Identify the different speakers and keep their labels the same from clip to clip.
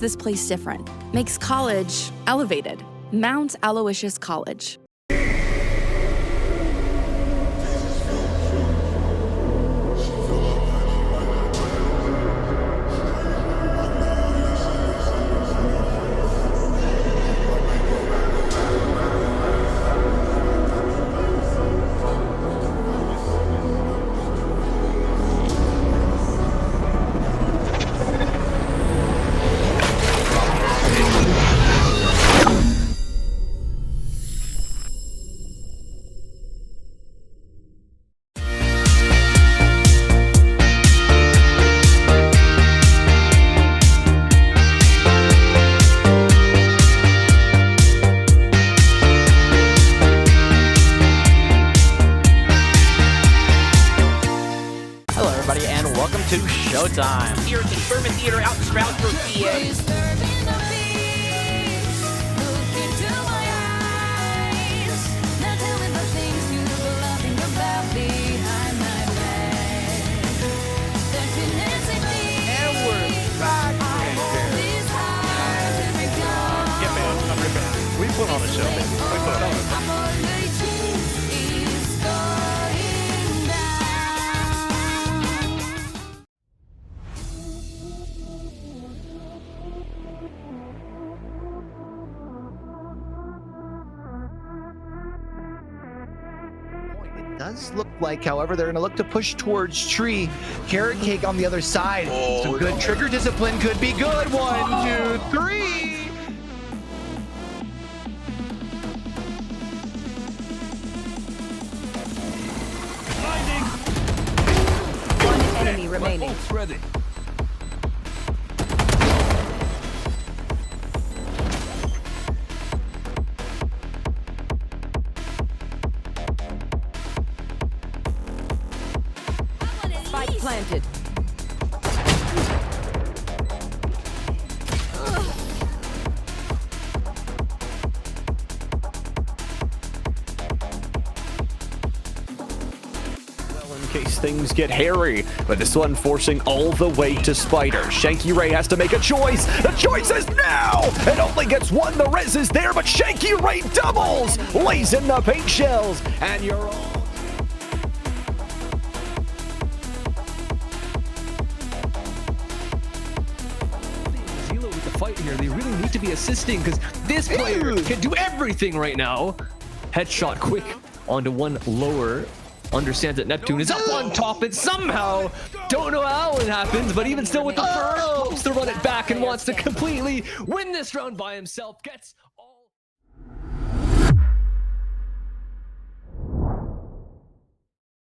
Speaker 1: this place different, makes college elevated. Mount Aloysius College.
Speaker 2: To Showtime here at the Sherman Theater out in Stroudsburg, PA. And we're back.
Speaker 3: We put on a show, man. We put on a show.
Speaker 4: Does look like, however, they're going to look to push towards tree. Carrot cake on the other side. Some good trigger discipline could be good. 1, 2, 3.
Speaker 1: One enemy remaining.
Speaker 3: Ready.
Speaker 1: Spike planted.
Speaker 2: In case things get hairy, but this one forcing all the way to Spider. Shanky Ray has to make a choice. The choice is now! It only gets one. The res is there, but Shanky Ray doubles! Lays in the paint shells, and you're all...
Speaker 5: With the fight here, they really need to be assisting because this player can do everything right now. Headshot quick onto one lower. Understands that Neptune is up on top and somehow, don't know how it happens, but even still with the first, hopes to run it back and wants to completely win this round by himself. Gets all...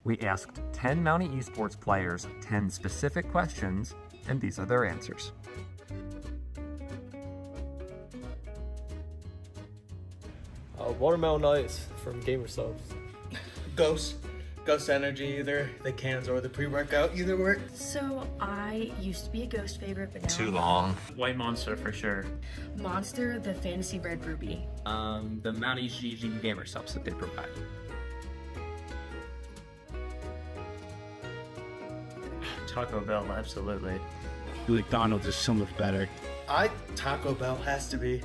Speaker 6: We asked 10 Mountie Esports players 10 specific questions, and these are their answers.
Speaker 7: Watermelon Ice from Gamer Subs.
Speaker 8: Ghost Energy, either the cans or the pre-workout, either work.
Speaker 9: So I used to be a Ghost favorite, but now
Speaker 3: Too long.
Speaker 7: White Monster for sure.
Speaker 9: Monster, the Fantasy Red Ruby.
Speaker 7: The Mountie GG Gamer Subs that they provide. Taco Bell, absolutely.
Speaker 10: McDonald's is so much better.
Speaker 8: Taco Bell has to be.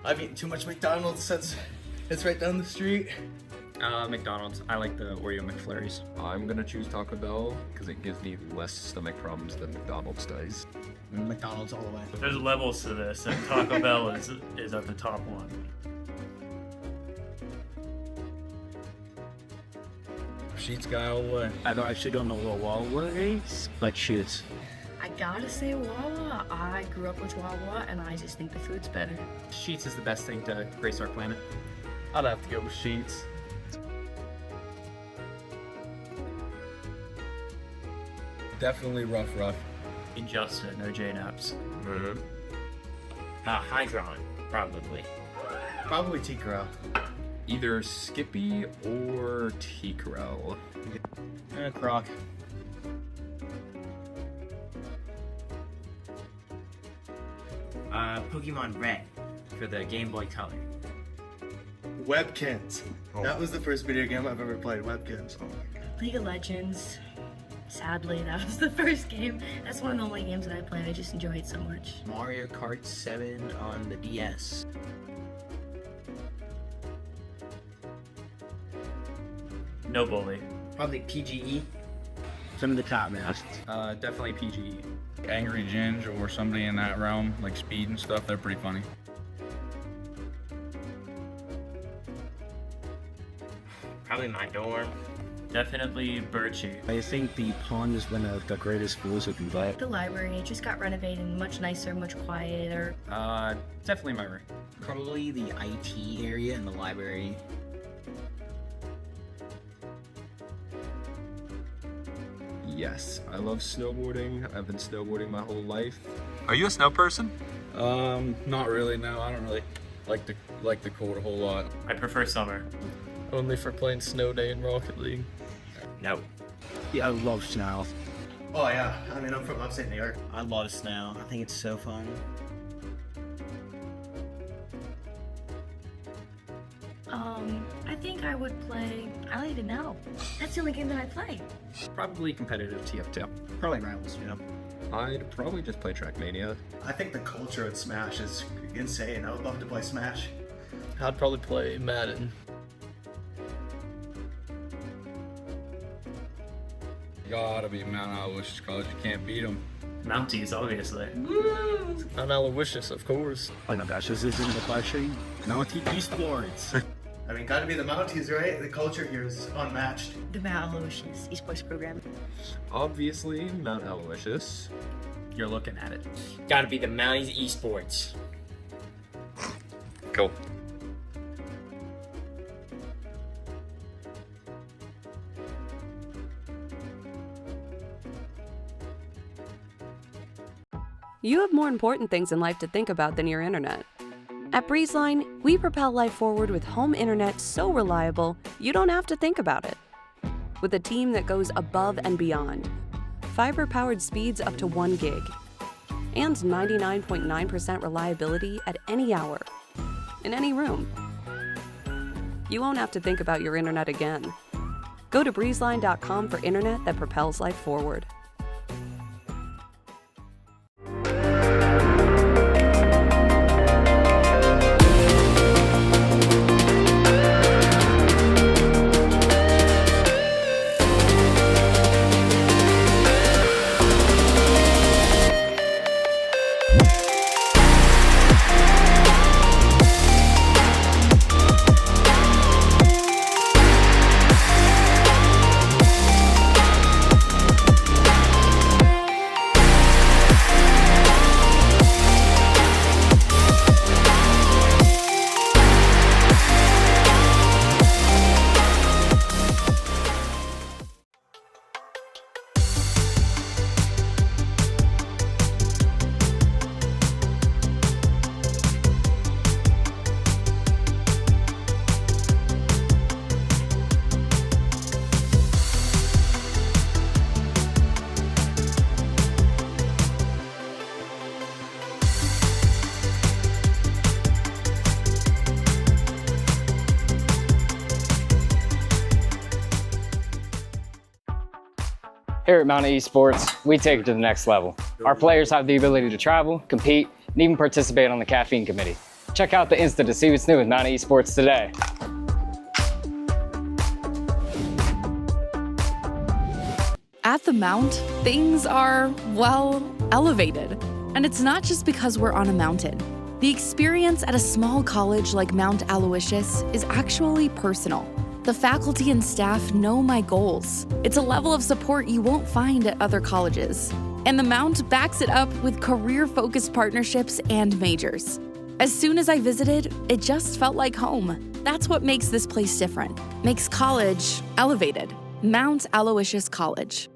Speaker 8: I've eaten too much McDonald's since it's right down the street.
Speaker 7: McDonald's. I like the Oreo McFlurries.
Speaker 11: I'm gonna choose Taco Bell because it gives me less stomach problems than McDonald's does.
Speaker 8: McDonald's all the way.
Speaker 7: There's levels to this, and Taco Bell is at the top one.
Speaker 8: Sheets guy all the way.
Speaker 10: I actually don't know what Wawa is, but she's.
Speaker 9: I gotta say Wawa. I grew up with Wawa, and I just think the food's better.
Speaker 7: Sheets is the best thing to grace our planet.
Speaker 8: I'd have to go with Sheets. Definitely rough.
Speaker 7: Injustice, no J-Naps.
Speaker 3: Hydron, probably.
Speaker 8: Probably T-Crow.
Speaker 11: Either Skippy or T-Crow.
Speaker 8: Croc.
Speaker 3: Pokemon Red for the Game Boy Color.
Speaker 8: Webkins. That was the first video game I've ever played, Webkins.
Speaker 9: League of Legends. Sadly, that was the first game. That's one of the only games that I played. I just enjoy it so much.
Speaker 10: Mario Kart 7 on the DS.
Speaker 7: No bully.
Speaker 10: Probably PGE. Some of the top maps.
Speaker 11: Definitely PGE.
Speaker 12: Angry Ginge or somebody in that realm, like Speed and stuff, they're pretty funny.
Speaker 3: Probably my dorm.
Speaker 7: Definitely Birchie.
Speaker 10: I think the pond is one of the greatest schools you can play.
Speaker 9: The library, it just got renovated and much nicer, much quieter.
Speaker 11: Definitely my room.
Speaker 10: Probably the IT area and the library.
Speaker 11: Yes, I love snowboarding. I've been snowboarding my whole life.
Speaker 12: Are you a snow person?
Speaker 11: Not really, no. I don't really
Speaker 12: Like the cold a whole lot.
Speaker 7: I prefer summer.
Speaker 5: Only for playing Snow Day in Rocket League.
Speaker 3: No.
Speaker 10: Yeah, I love snow.
Speaker 8: Oh yeah, I mean, I'm from upstate New York.
Speaker 10: I love snow. I think it's so fun.
Speaker 9: I think I would play, I don't even know. That's the only game that I play.
Speaker 11: Probably competitive TF2.
Speaker 10: Probably Rivals, you know.
Speaker 11: I'd probably just play Trackmania.
Speaker 8: I think the culture at Smash is insane. I would love to play Smash.
Speaker 5: I'd probably play Madden.
Speaker 12: Gotta be Mount Aloysius College. You can't beat them.
Speaker 7: Mounties, obviously.
Speaker 5: I'm Aloysius, of course.
Speaker 10: Oh my gosh, this isn't the question. Mountie Esports.
Speaker 8: I mean, gotta be the Mounties, right? The culture here is unmatched.
Speaker 9: The Mount Aloysius esports program.
Speaker 11: Obviously, Mount Aloysius.
Speaker 3: You're looking at it.
Speaker 10: Gotta be the Mounties Esports.
Speaker 11: Cool.
Speaker 13: You have more important things in life to think about than your internet. At BreezeLine, we propel life forward with home internet so reliable, you don't have to think about it. With a team that goes above and beyond, fiber-powered speeds up to 1 gig, and 99.9% reliability at any hour, in any room. You won't have to think about your internet again. Go to breezeline.com for internet that propels life forward.
Speaker 14: Here at Mountain Esports, we take it to the next level. Our players have the ability to travel, compete, and even participate on the caffeine committee. Check out the Insta to see what's new with Mountain Esports today.
Speaker 1: At the Mount, things are, well, elevated. And it's not just because we're on a mountain. The experience at a small college like Mount Aloysius is actually personal. The faculty and staff know my goals. It's a level of support you won't find at other colleges. And the Mount backs it up with career-focused partnerships and majors. As soon as I visited, it just felt like home. That's what makes this place different. Makes college elevated. Mount Aloysius College.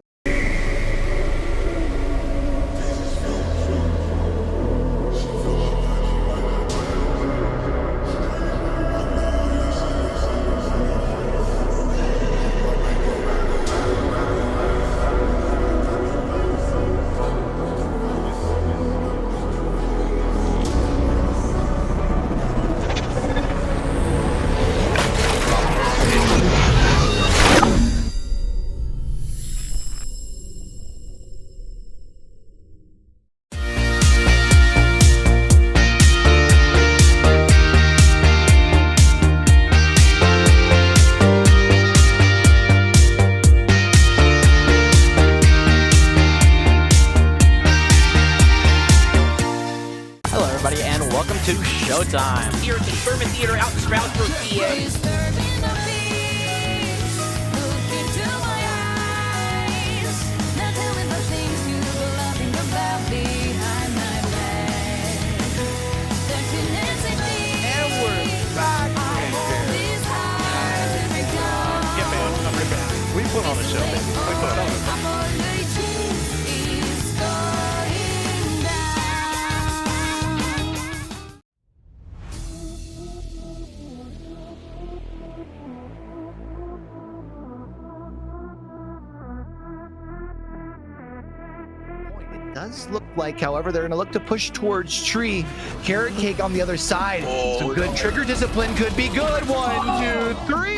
Speaker 15: everybody, and welcome to Showtime. Here at the Furman Theater out in Stroudsburg, PA.
Speaker 16: We put on a show, baby. We put on a show.
Speaker 4: It does look like, however, they're going to look to push towards tree. Carrot cake on the other side. Some good trigger discipline could be good. 1, 2, 3.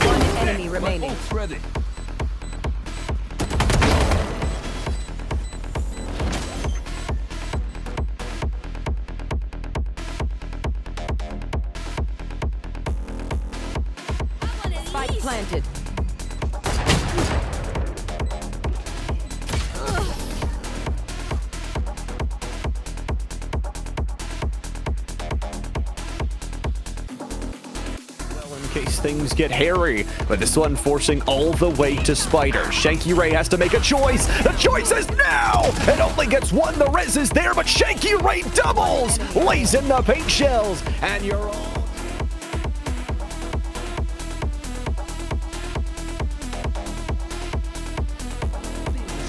Speaker 13: One enemy remaining.
Speaker 5: Ready.
Speaker 13: Spike planted.
Speaker 2: In case things get hairy, but this one forcing all the way to Spider. Shanky Ray has to make a choice. The choice is now! It only gets one. The res is there, but Shanky Ray doubles! Lays in the paint shells, and you're all...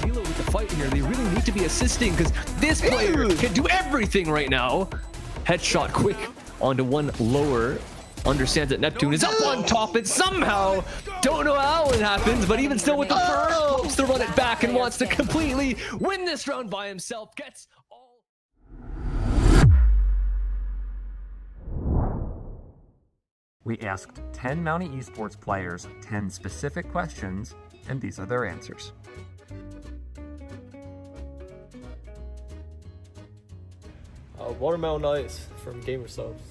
Speaker 5: With the fight here, they really need to be assisting because this player can do everything right now. Headshot quick onto one lower. Understands that Neptune is up on top and somehow, don't know how it happens, but even still with the first, hopes to run it back and wants to completely win this round by himself. Gets all...
Speaker 6: We asked 10 Mountie Esports players 10 specific questions, and these are their answers.
Speaker 17: Watermelon Ice from Gamer Subs.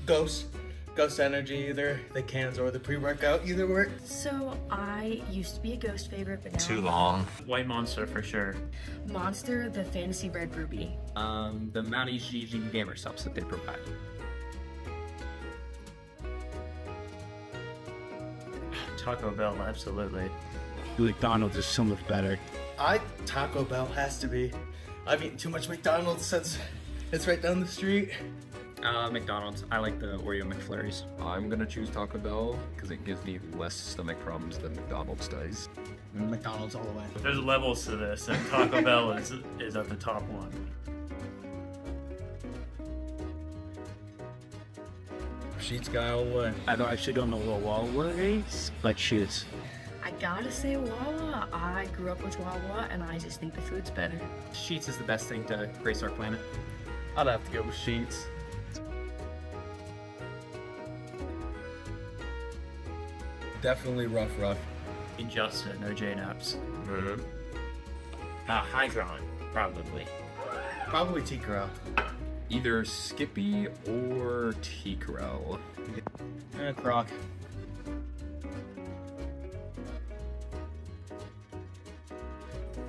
Speaker 8: Ghost Energy, either the cans or the pre-workout, either work.
Speaker 9: So I used to be a Ghost favorite, but now
Speaker 3: Too long. White Monster for sure.
Speaker 9: Monster, the Fantasy Red Ruby.
Speaker 11: The Mountie GG Gamer Subs that they provide.
Speaker 7: Taco Bell, absolutely.
Speaker 10: McDonald's is so much better.
Speaker 8: Taco Bell has to be. I've eaten too much McDonald's since it's right down the street.
Speaker 11: McDonald's. I like the Oreo McFlurries.
Speaker 6: I'm gonna choose Taco Bell because it gives me less stomach problems than McDonald's does.
Speaker 8: McDonald's all the way.
Speaker 7: There's levels to this, and Taco Bell is at the top one.
Speaker 12: Sheets guy all the way.
Speaker 10: I actually don't know what Wawa is, but she's.
Speaker 9: I gotta say Wawa. I grew up with Wawa, and I just think the food's better.
Speaker 11: Sheets is the best thing to grace our planet.
Speaker 12: I'd have to go with Sheets. Definitely rough.
Speaker 7: Injustice, no J-Naps.
Speaker 3: Hydron, probably.
Speaker 8: Probably T-Corral.
Speaker 6: Either Skippy or T-Corral.
Speaker 17: Croc.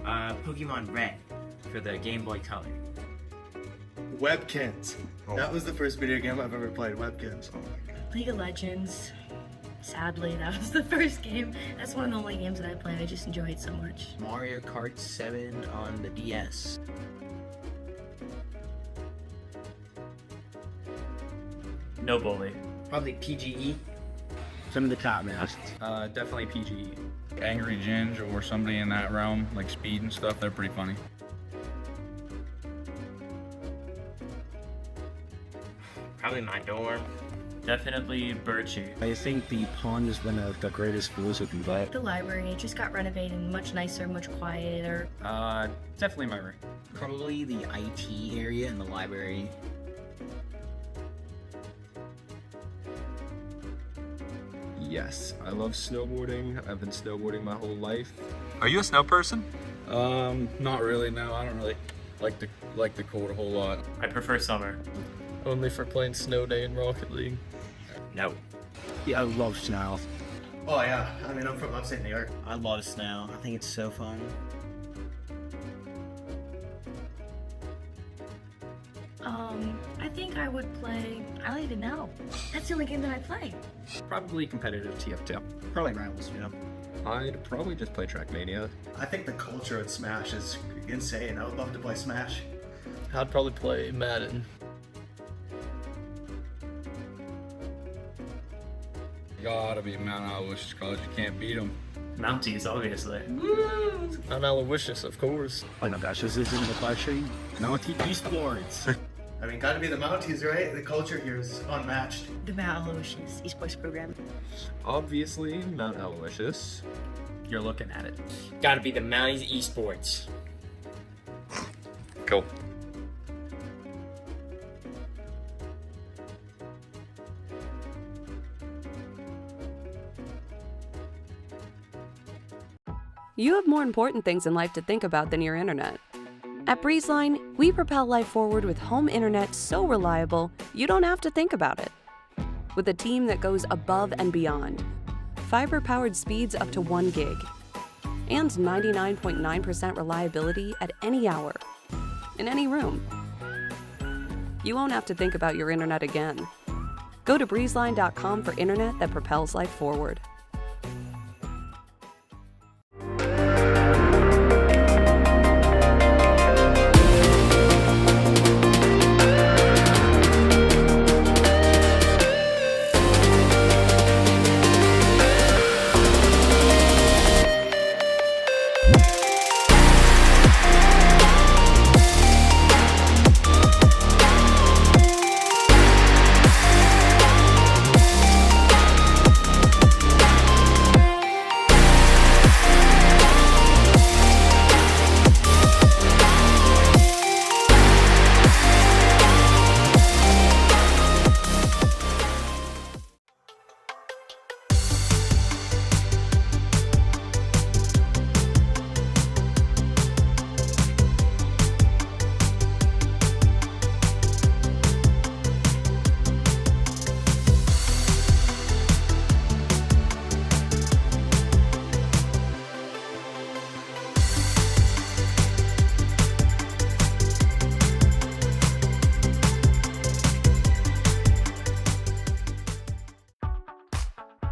Speaker 3: Pokemon Red for the Game Boy Color.
Speaker 8: Webkins. That was the first video game I've ever played. Webkins. Oh my god.
Speaker 9: League of Legends. Sadly, that was the first game. That's one of the only games that I play. I just enjoy it so much.
Speaker 3: Mario Kart 7 on the DS.
Speaker 7: No bully.
Speaker 3: Probably PGE.
Speaker 10: Some of the top now.
Speaker 11: Definitely PGE.
Speaker 12: Angry Ginge or somebody in that realm, like Speed and stuff, they're pretty funny.
Speaker 3: Probably my dorm.
Speaker 7: Definitely Birchie.
Speaker 10: I think the pond is one of the greatest foods we can buy.
Speaker 9: The library, it just got renovated, much nicer, much quieter.
Speaker 11: Definitely my room.
Speaker 3: Probably the IT area in the library.
Speaker 6: Yes, I love snowboarding. I've been snowboarding my whole life. Are you a snow person?
Speaker 12: Not really, no. I don't really like the cold a whole lot.
Speaker 7: I prefer summer.
Speaker 17: Only for playing Snow Day in Rocket League.
Speaker 3: No.
Speaker 10: Yeah, I love snow.
Speaker 8: Oh yeah, I mean I'm from upstate New York.
Speaker 3: I love snow. I think it's so fun.
Speaker 9: I think I would play, I don't even know. That's the only game that I play.
Speaker 11: Probably competitive TF2.
Speaker 3: Probably Rivals, you know.
Speaker 11: I'd probably just play Trackmania.
Speaker 8: I think the culture at Smash is insane. I would love to play Smash.
Speaker 17: I'd probably play Madden.
Speaker 12: Gotta be Mount Aloysius College. You can't beat them.
Speaker 7: Mounties, obviously.
Speaker 17: Mount Aloysius, of course.
Speaker 10: Oh my gosh, this isn't the flashing.
Speaker 12: Mountie Esports.
Speaker 8: I mean, gotta be the Mounties, right? The culture here is unmatched.
Speaker 9: The Mount Aloysius esports program.
Speaker 11: Obviously, Mount Aloysius.
Speaker 7: You're looking at it.
Speaker 15: Gotta be the Mounties Esports.
Speaker 11: Cool.
Speaker 13: You have more important things in life to think about than your internet. At BreezeLine, we propel life forward with home internet so reliable, you don't have to think about it. With a team that goes above and beyond, fiber-powered speeds up to 1 gig, and 99.9% reliability at any hour, in any room. You won't have to think about your internet again. Go to breezeline.com for internet that propels life forward.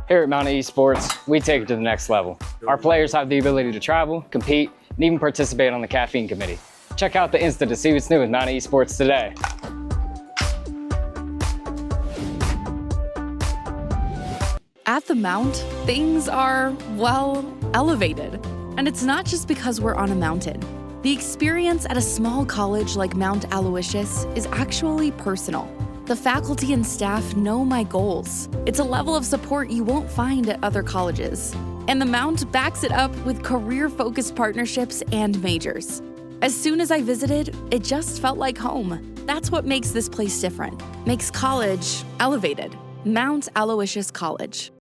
Speaker 14: Here at Mountain Esports, we take it to the next level. Our players have the ability to travel, compete, and even participate on the caffeine committee. Check out the Insta to see what's new with Mountain Esports today.
Speaker 1: At the Mount, things are, well, elevated. And it's not just because we're on a mountain. The experience at a small college like Mount Aloysius is actually personal. The faculty and staff know my goals. It's a level of support you won't find at other colleges. And the Mount backs it up with career-focused partnerships and majors. As soon as I visited, it just felt like home. That's what makes this place different. Makes college elevated. Mount Aloysius College.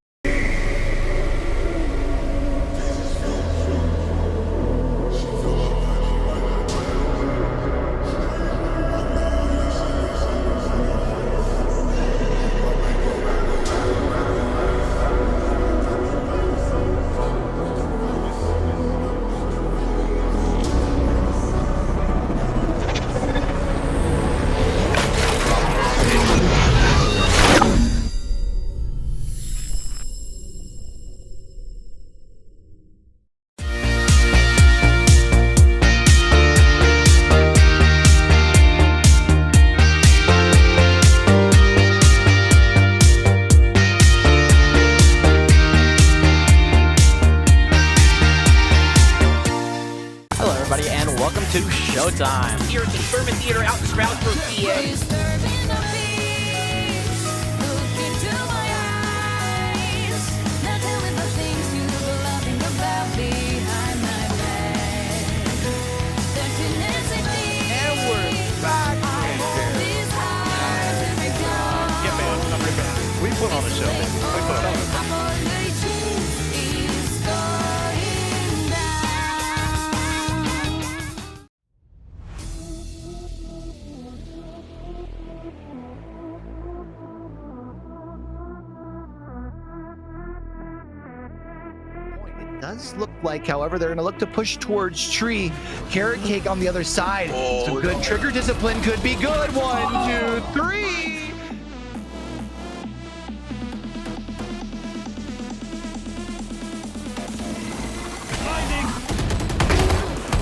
Speaker 15: To showtime here at the Furman Theater out in Stroudsburg, PA.
Speaker 16: We put on a show, baby. We put on a show.
Speaker 4: Does look like, however, they're going to look to push towards tree. Carrot Cake on the other side. Some good trigger discipline could be good. 1, 2, 3.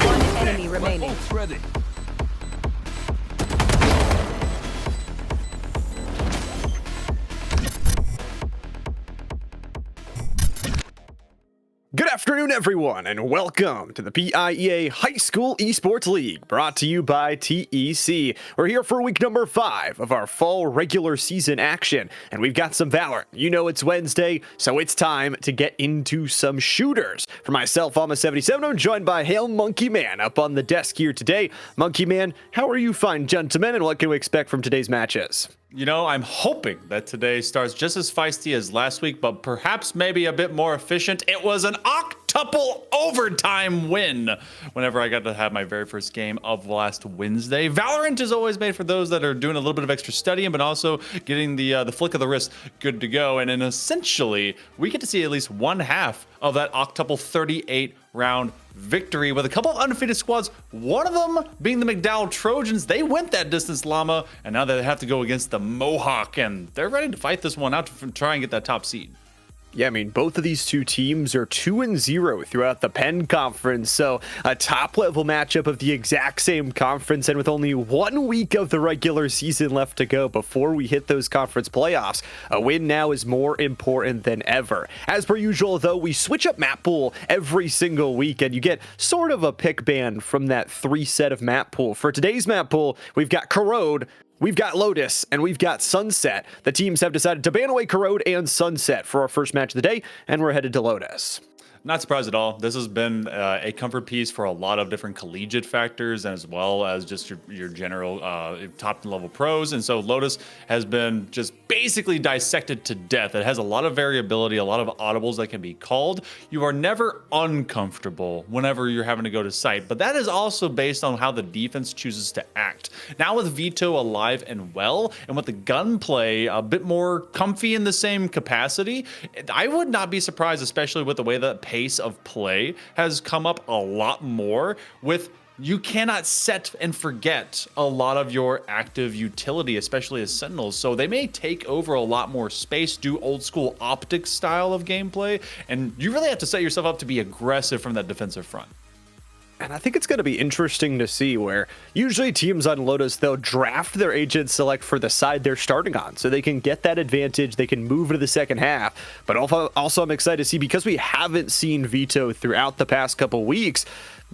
Speaker 13: One enemy remaining.
Speaker 5: Ready.
Speaker 2: Good afternoon, everyone, and welcome to the PIEA High School Esports League, brought to you by TEC. We're here for week number 5 of our fall regular season action, and we've got some Valorant. You know it's Wednesday, so it's time to get into some shooters. For myself, Alma77, I'm joined by Hail Monkey Man up on the desk here today. Monkey Man, how are you fine, gentlemen, and what can we expect from today's matches?
Speaker 16: You know, I'm hoping that today starts just as feisty as last week, but perhaps maybe a bit more efficient. It was an octuple overtime win whenever I got to have my very first game of last Wednesday. Valorant is always made for those that are doing a little bit of extra studying, but also getting the flick of the wrist good to go. And then essentially, we get to see at least one half of that octuple 38 round victory with a couple of undefeated squads, one of them being the McDowell Trojans. They went that distance, Llama, and now they have to go against the Mohawk, and they're ready to fight this one out to try and get that top seed.
Speaker 2: Yeah, I mean, both of these two teams are 2-0 throughout the Penn Conference, so a top-level matchup of the exact same conference, and with only 1 week of the regular season left to go before we hit those conference playoffs, a win now is more important than ever. As per usual, though, we switch up map pool every single week, and you get sort of a pick band from that 3-set of map pool. For today's map pool, we've got Corrode, we've got Lotus, and we've got Sunset. The teams have decided to ban away Corrode and Sunset for our first match of the day, and we're headed to Lotus.
Speaker 16: Not surprised at all. This has been a comfort piece for a lot of different collegiate factors, as well as just your general top level pros. And so Lotus has been just basically dissected to death. It has a lot of variability, a lot of audibles that can be called. You are never uncomfortable whenever you're having to go to site, but that is also based on how the defense chooses to act. Now with Veto alive and well, and with the gunplay a bit more comfy in the same capacity, I would not be surprised, especially with the way that pace of play has come up a lot more with you cannot set and forget a lot of your active utility, especially as Sentinels. So they may take over a lot more space, do old school optics style of gameplay, and you really have to set yourself up to be aggressive from that defensive front.
Speaker 2: And I think it's going to be interesting to see where usually teams on Lotus, they'll draft their agent select for the side they're starting on so they can get that advantage. They can move to the second half. But also I'm excited to see, because we haven't seen Veto throughout the past couple weeks,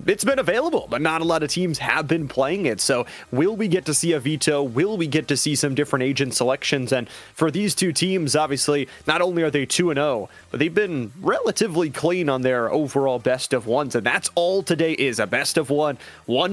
Speaker 2: it's been available, but not a lot of teams have been playing it. So will we get to see a Veto? Will we get to see some different agent selections? And for these two teams, obviously, not only are they 2-0, but they've been relatively clean on their overall best of ones. And that's all today is, a best of one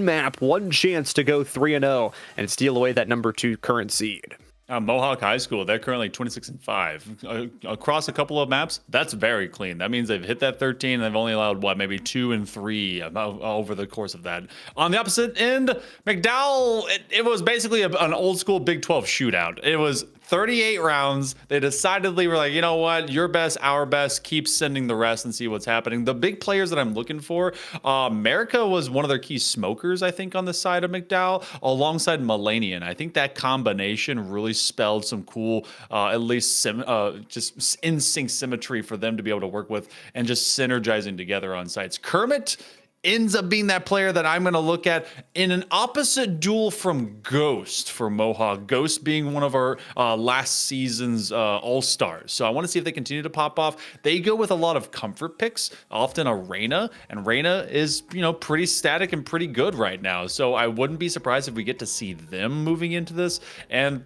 Speaker 2: map, one chance to go 3-0 and steal away that number 2 current seed.
Speaker 16: Mohawk High School, they're currently 26-5 across a couple of maps. That's very clean. That means they've hit that 13 and they've only allowed what, maybe 2 and 3 over the course of that. On the opposite end, McDowell, it was basically an old school Big 12 shootout. It was 38 rounds. They decidedly were like, you know what, your best, our best, keep sending the rest and see what's happening. The big players that I'm looking for, America was one of their key smokers, I think, on the side of McDowell, alongside Melanian. I think that combination really spelled some cool, at least just in-sync symmetry for them to be able to work with and just synergizing together on sites. Kermit ends up being that player that I'm going to look at in an opposite duel from Ghost for Mohawk. Ghost being one of our last season's all-stars. So I want to see if they continue to pop off. They go with a lot of comfort picks, often a Reyna, and Reyna is, you know, pretty static and pretty good right now. So I wouldn't be surprised if we get to see them moving into this. And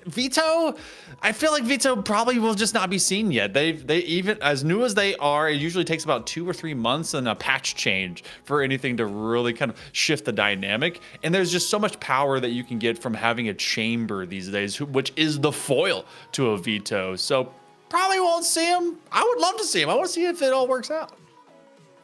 Speaker 16: Veto, I feel like Veto probably will just not be seen yet. They even as new as they are, it usually takes about 2 or 3 months and a patch change for anything to really kind of shift the dynamic. And there's just so much power that you can get from having a chamber these days, which is the foil to a Veto. So probably won't see him. I would love to see him. I want to see if it all works out.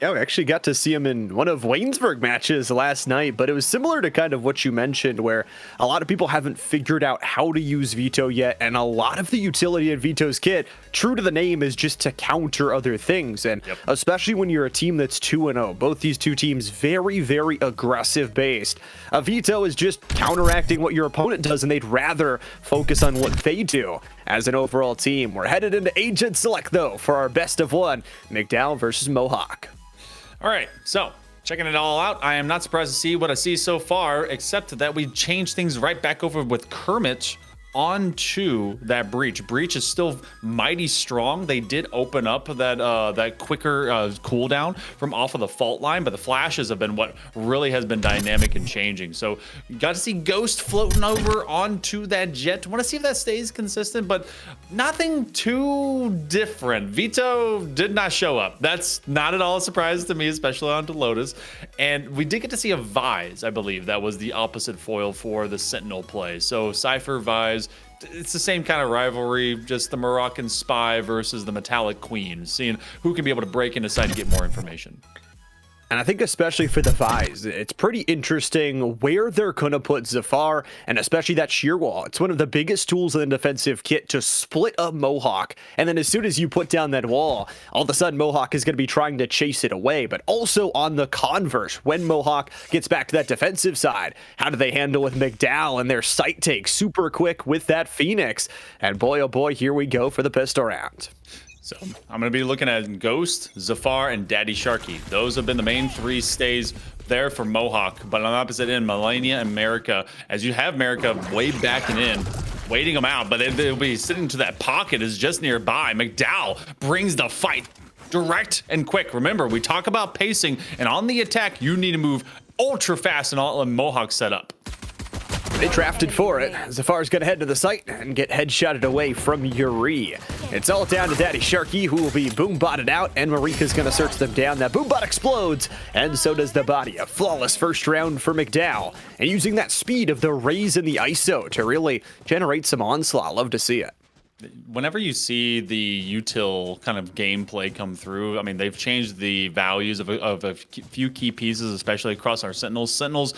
Speaker 2: Yeah, we actually got to see him in one of Waynesburg matches last night, but it was similar to kind of what you mentioned, where a lot of people haven't figured out how to use Vito yet, and a lot of the utility in Vito's kit, true to the name, is just to counter other things, and especially when you're a team that's 2-0. Both these two teams very, very aggressive based. Vito is just counteracting what your opponent does, and they'd rather focus on what they do as an overall team. We're headed into Agent Select, though, for our best of one, McDowell versus Mohawk.
Speaker 16: All right, so checking it all out, I am not surprised to see what I see so far, except that we changed things right back over with Kermit onto that breach. Breach is still mighty strong. They did open up that quicker cooldown from off of the fault line, but the flashes have been what really has been dynamic and changing. So you got to see Ghost floating over onto that jet. Want to see if that stays consistent, but nothing too different. Vito did not show up. That's not at all a surprise to me, especially onto Lotus. And we did get to see a Vise, I believe. That was the opposite foil for the Sentinel play. So Cypher, Vise, it's the same kind of rivalry, just the Moroccan spy versus the metallic queen, seeing who can be able to break into site and get more information.
Speaker 2: And I think especially for the Vise, it's pretty interesting where they're going to put Zafar, and especially that shear wall. It's one of the biggest tools in the defensive kit to split up Mohawk. And then as soon as you put down that wall, all of a sudden Mohawk is going to be trying to chase it away. But also on the converse, when Mohawk gets back to that defensive side, how do they handle with McDowell and their sight take super quick with that Phoenix? And boy, oh boy, here we go for the pistol round.
Speaker 16: So I'm going to be looking at Ghost, Zafar, and Daddy Sharky. Those have been the main three stays there for Mohawk. But on the opposite end, Melania and America, as you have America way backing in, waiting them out, but they'll be sitting to that pocket is just nearby. McDowell brings the fight direct and quick. Remember, we talk about pacing, and on the attack, you need to move ultra fast and all Mohawk set up.
Speaker 2: They drafted for it. Zafar's gonna head to the site and get headshotted away from Yuri. It's all down to Daddy Sharky, who will be boom-botted out, and Marika's gonna search them down. That boombot explodes, and so does the body. A flawless first round for McDowell, and using that speed of the Raze and the ISO to really generate some onslaught. Love to see it.
Speaker 16: Whenever you see the util kind of gameplay come through, I mean, they've changed the values of a few key pieces, especially across our Sentinels. Sentinels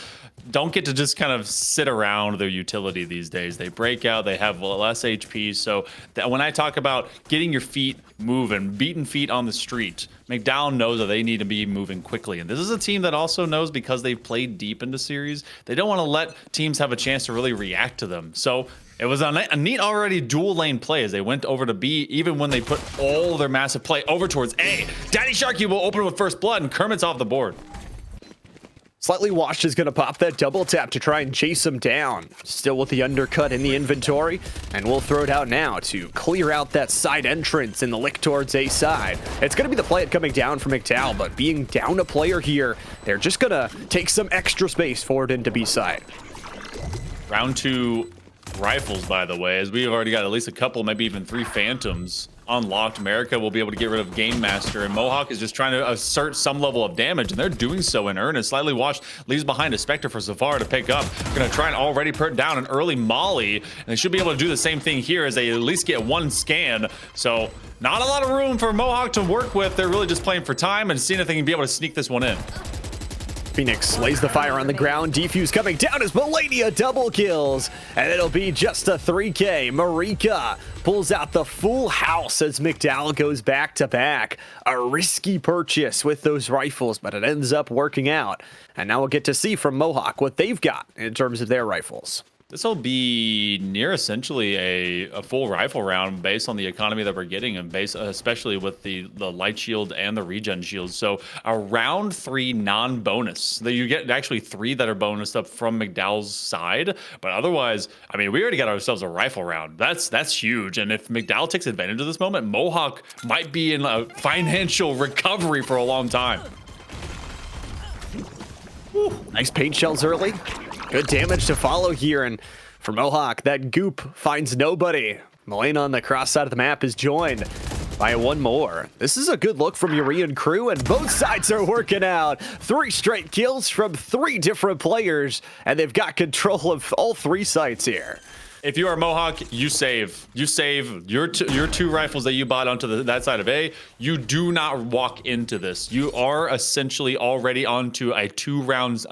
Speaker 16: don't get to just kind of sit around their utility these days. They break out, they have less HP. So when I talk about getting your feet moving, beating feet on the street, McDowell knows that they need to be moving quickly. And this is a team that also knows, because they've played deep into series, they don't want to let teams have a chance to really react to them. So it was a neat already dual lane play as they went over to B, even when they put all their massive play over towards A. Daddy Sharky will open with first blood, and Kermit's off the board.
Speaker 2: Slightly Washed is going to pop that double tap to try and chase him down. Still with the undercut in the inventory, and we'll throw it out now to clear out that side entrance in the lick towards A side. It's going to be the play coming down for McDowell, but being down a player here, they're just going to take some extra space forward into B side.
Speaker 16: Round 2 rifles, by the way, as we've already got at least a couple, maybe even 3 Phantoms unlocked. America will be able to get rid of Game Master, and Mohawk is just trying to assert some level of damage, and they're doing so in earnest. Slightly Washed leaves behind a Spectre for Zafar to pick up. Gonna try and already put down an early Molly, and they should be able to do the same thing here as they at least get one scan. So not a lot of room for Mohawk to work with. They're really just playing for time and seeing if they can be able to sneak this one in.
Speaker 2: Phoenix lays the fire on the ground. Defuse coming down as Melania double kills. And it'll be just a 3K. Marika pulls out the full house as McDowell goes back to back. A risky purchase with those rifles, but it ends up working out. And now we'll get to see from Mohawk what they've got in terms of their rifles.
Speaker 16: This will be near essentially a full rifle round based on the economy that we're getting, and based especially with the light shield and the regen shield. So a round 3 non-bonus. You get actually 3 that are bonused up from McDowell's side, but otherwise, I mean, we already got ourselves a rifle round. That's huge. And if McDowell takes advantage of this moment, Mohawk might be in a financial recovery for a long time.
Speaker 2: Woo, nice paint shells early. Good damage to follow here, and for Mohawk, that goop finds nobody. Melena on the cross side of the map is joined by one more. This is a good look from Yuri and crew, and both sides are working out. 3 straight kills from 3 different players, and they've got control of all 3 sites here.
Speaker 16: If you are Mohawk, you save. You save your two rifles that you bought onto that side of A. You do not walk into this. You are essentially already onto a 2 rounds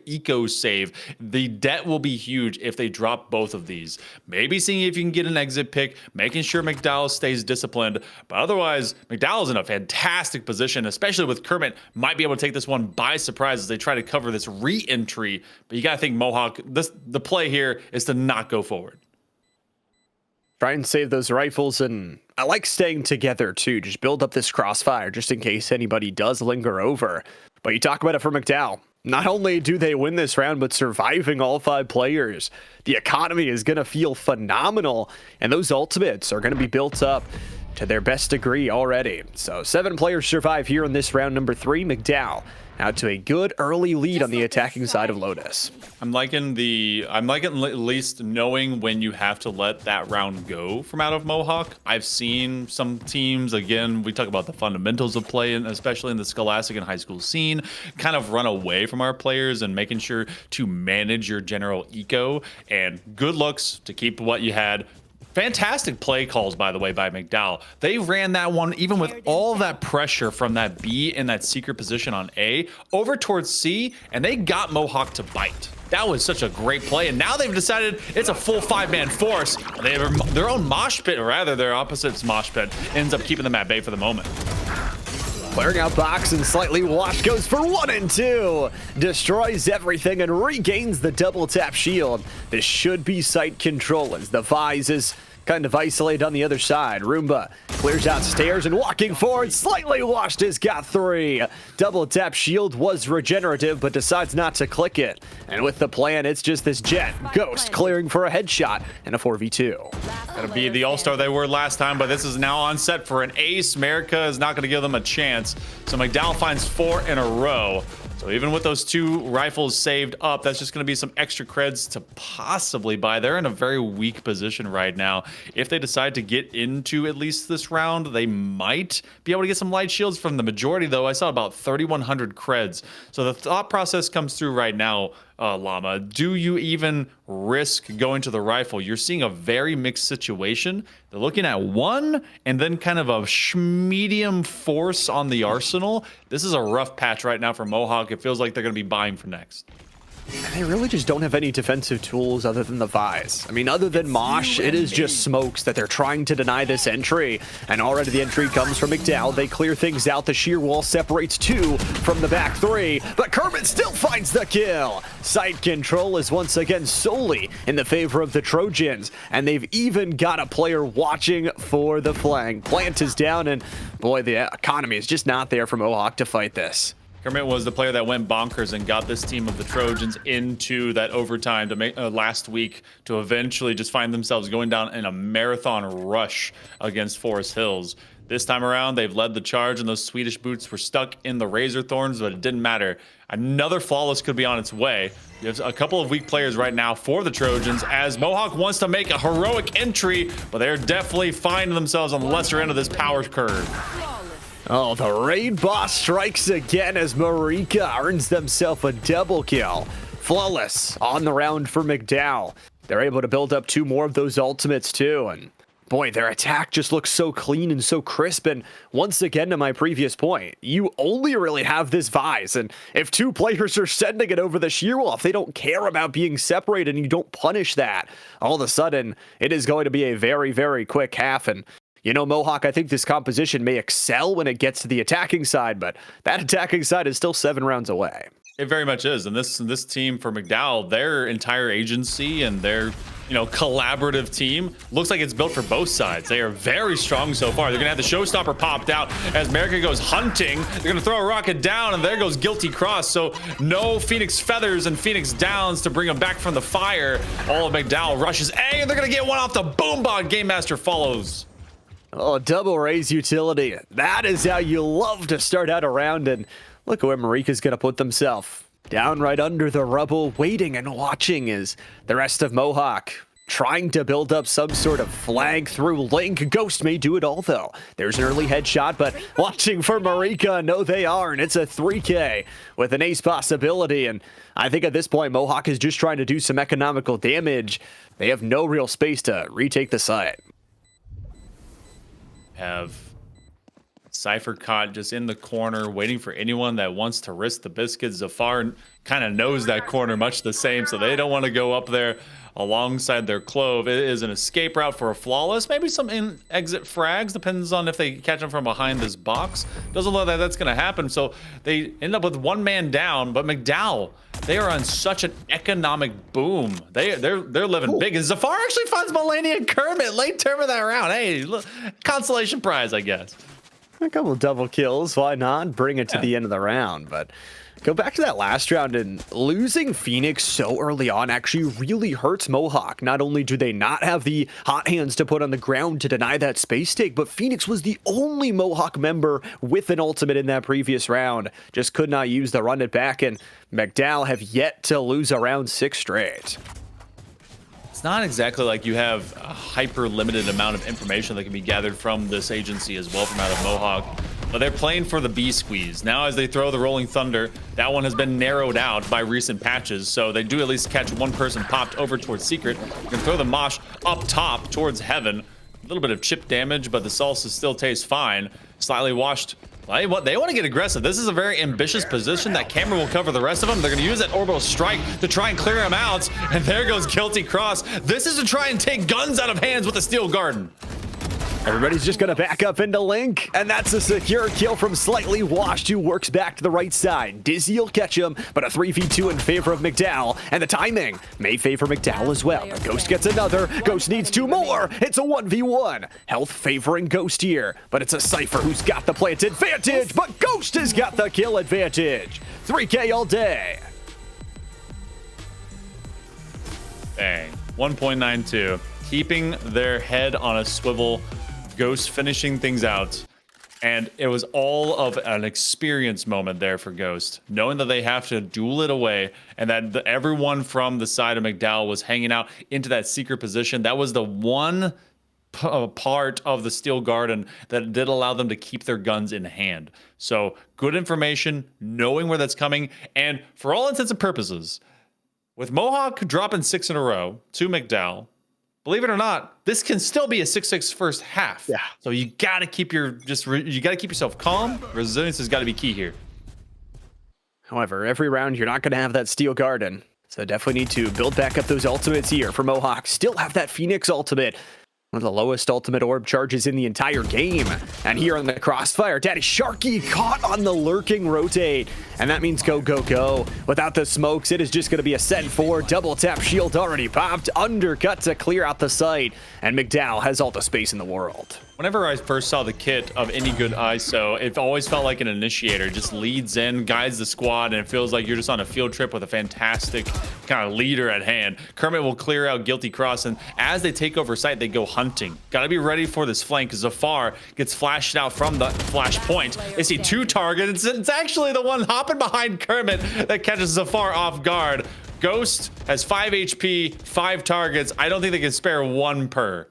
Speaker 16: eco save. The debt will be huge if they drop both of these. Maybe seeing if you can get an exit pick, making sure McDowell stays disciplined. But otherwise, McDowell's in a fantastic position, especially with Kermit. Might be able to take this one by surprise as they try to cover this re-entry. But you got to think Mohawk, the play here is to not go forward.
Speaker 2: Try and save those rifles, and I like staying together too. Just build up this crossfire just in case anybody does linger over. But you talk about it for McDowell. Not only do they win this round, but surviving all 5 players. The economy is going to feel phenomenal, and those ultimates are going to be built up to their best degree already. So 7 players survive here in this round number 3. McDowell out to a good early lead on the attacking side of Lotus.
Speaker 16: I'm liking at least knowing when you have to let that round go from out of Mohawk. I've seen some teams, again, we talk about the fundamentals of play, and especially in the scholastic and high school scene, kind of run away from our players and making sure to manage your general eco. And good looks to keep what you had. Fantastic play calls, by the way, by McDowell. They ran that one, even with all that pressure from that B in that secret position on A, over towards C, and they got Mohawk to bite. That was such a great play, and now they've decided it's a full 5-man force. They have their own mosh pit, or rather their opposite's mosh pit, ends up keeping them at bay for the moment.
Speaker 2: Clearing out box and slightly washed, goes for 1 and 2. Destroys everything and regains the double tap shield. This should be site control as the Vise is kind of isolated on the other side. Roomba clears out stairs and walking forward, slightly washed has got 3. Double tap shield was regenerative, but decides not to click it. And with the plan, it's just this Jet Ghost clearing for a headshot and a 4v2.
Speaker 16: Gonna be the all-star they were last time, but this is now on set for an ace. America is not gonna give them a chance. So McDowell finds 4 in a row. So even with those 2 rifles saved up, that's just going to be some extra creds to possibly buy. They're in a very weak position right now. If they decide to get into at least this round, they might be able to get some light shields from the majority, though. I saw about 3,100 creds. So the thought process comes through right now, Llama. Do you even risk going to the rifle? You're seeing a very mixed situation. They're looking at 1 and then kind of a medium force on the arsenal. This is a rough patch right now for Mohawk. It feels like they're going to be buying for next.
Speaker 2: They really just don't have any defensive tools other than the Vise. I mean, other than Mosh, it is just smokes that they're trying to deny this entry. And already the entry comes from McDowell. They clear things out. The sheer wall separates 2 from the back 3. But Kermit still finds the kill. Site control is once again solely in the favor of the Trojans. And they've even got a player watching for the flank. Plant is down, and boy, the economy is just not there for Mohawk to fight this.
Speaker 16: Kermit was the player that went bonkers and got this team of the Trojans into that overtime to make last week to eventually just find themselves going down in a marathon rush against Forest Hills. This time around, they've led the charge, and those Swedish boots were stuck in the Razor Thorns, but it didn't matter. Another flawless could be on its way. There's a couple of weak players right now for the Trojans, as Mohawk wants to make a heroic entry, but they're definitely finding themselves on the lesser end of this power curve.
Speaker 2: Oh, the raid boss strikes again as Marika earns themselves a double kill. Flawless on the round for McDowell. They're able to build up 2 more of those ultimates too, and boy, their attack just looks so clean and so crisp. And once again, to my previous point, you only really have this Vise, and if 2 players are sending it over the sheer wall, if they don't care about being separated and you don't punish that, all of a sudden, it is going to be a very, very quick half. And you know, Mohawk, I think this composition may excel when it gets to the attacking side, but that attacking side is still 7 rounds away.
Speaker 16: It very much is. And this team for McDowell, their entire agency and their collaborative team looks like it's built for both sides. They are very strong so far. They're gonna have the showstopper popped out as America goes hunting. They're gonna throw a rocket down, and there goes Guilty Cross. So no Phoenix Feathers and Phoenix Downs to bring them back from the fire. All of McDowell rushes A, and they're gonna get one off the boombot. Game Master follows.
Speaker 2: Oh, double raise utility. That is how you love to start out a round, and look where Marika's gonna put themselves. Down right under the rubble, waiting and watching as the rest of Mohawk trying to build up some sort of flag through Link. Ghost may do it all, though. There's an early headshot, but watching for Marika. No, they aren't. It's a 3K with an ace possibility, and I think at this point, Mohawk is just trying to do some economical damage. They have no real space to retake the site.
Speaker 16: Have Cypher caught just in the corner, waiting for anyone that wants to risk the biscuits. Zafar kind of knows that corner much the same, so they don't want to go up there alongside their Clove. It is an escape route for a flawless. Maybe some exit frags, depends on if they catch them from behind this box. Doesn't look like that's going to happen, so they end up with one man down. But McDowell, they are on such an economic boom. They're living big. And Zafar actually finds Mulaney and Kermit late term of that round. Hey, look, consolation prize, I guess.
Speaker 2: A couple double kills, why not? Bring it to the end of the round, but go back to that last round, and losing Phoenix so early on actually really hurts Mohawk. Not only do they not have the hot hands to put on the ground to deny that space take, but Phoenix was the only Mohawk member with an ultimate in that previous round. Just could not use the run it back, and McDowell have yet to lose a round 6 straight.
Speaker 16: It's not exactly like you have a hyper limited amount of information that can be gathered from this agency as well from out of Mohawk. But they're playing for the B squeeze. Now as they throw the Rolling Thunder, that one has been narrowed out by recent patches. So they do at least catch one person popped over towards Secret. You can throw the Mosh up top towards Heaven. A little bit of chip damage, but the salsa still tastes fine. Slightly washed. They want to get aggressive. This is a very ambitious position. That camera will cover the rest of them. They're going to use that orbital strike to try and clear him out. And there goes Guilty Cross. This is to try and take guns out of hands with the Steel Garden.
Speaker 2: Everybody's just going to back up into Link, and that's a secure kill from Slightly Washed, who works back to the right side. Dizzy will catch him, but a 3v2 in favor of McDowell, and the timing may favor McDowell as well. But Ghost gets another. Ghost needs 2 more. It's a 1v1. Health favoring Ghost here, but it's a Cypher who's got the plant advantage, but Ghost has got the kill advantage. 3K all day.
Speaker 16: Bang. 1.92. Keeping their head on a swivel. Ghost finishing things out, and it was all of an experience moment there for Ghost, knowing that they have to duel it away, and that everyone from the side of McDowell was hanging out into that secret position. That was the one part of the Steel Garden that did allow them to keep their guns in hand. So good information, knowing where that's coming, and for all intents and purposes, with Mohawk dropping 6 in a row to McDowell, believe it or not, this can still be a 6-6 first half.
Speaker 2: Yeah.
Speaker 16: So you got to keep you got to keep yourself calm. Resilience has got to be key here.
Speaker 2: However, every round you're not going to have that Steel Garden. So definitely need to build back up those ultimates here for Mohawk. Still have that Phoenix ultimate. One of the lowest ultimate orb charges in the entire game. And here on the crossfire, Daddy Sharky caught on the lurking rotate. And that means go, go, go. Without the smokes, it is just going to be a set 4. Double tap shield already popped. Undercut to clear out the site. And McDowell has all the space in the world.
Speaker 16: Whenever I first saw the kit of any good ISO, it always felt like an initiator. Just leads in, guides the squad, and it feels like you're just on a field trip with a fantastic kind of leader at hand. Kermit will clear out Guilty Cross, and as they take over site, they go hunting. Got to be ready for this flank. Zafar gets flashed out from the flash point. They see 2 targets. It's actually the one hopping behind Kermit that catches Zafar off guard. Ghost has 5 HP, 5 targets. I don't think they can spare 1 per.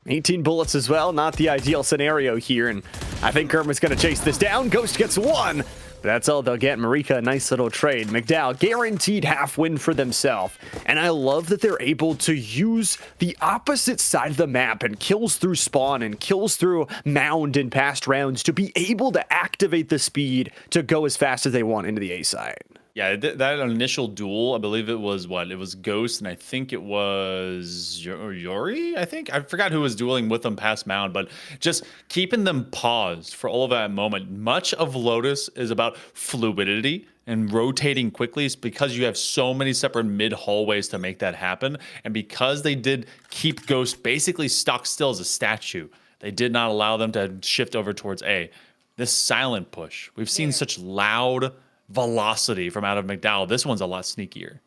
Speaker 2: 18 bullets as well, not the ideal scenario here, and I think Kermit's going to chase this down. Ghost gets 1, but that's all they'll get. Marika, a nice little trade. McDowell, guaranteed half win for themselves, and I love that they're able to use the opposite side of the map and kills through spawn and kills through mound in past rounds to be able to activate the speed to go as fast as they want into the A side.
Speaker 16: Yeah, that initial duel, I believe it was what? It was Ghost, and I think it was Yori, I think? I forgot who was dueling with them past Mound, but just keeping them paused for all of that moment. Much of Lotus is about fluidity and rotating quickly. It's because you have so many separate mid-hallways to make that happen, and because they did keep Ghost basically stuck still as a statue, they did not allow them to shift over towards A. This silent push. We've seen such loud velocity from out of McDowell. This one's a lot sneakier.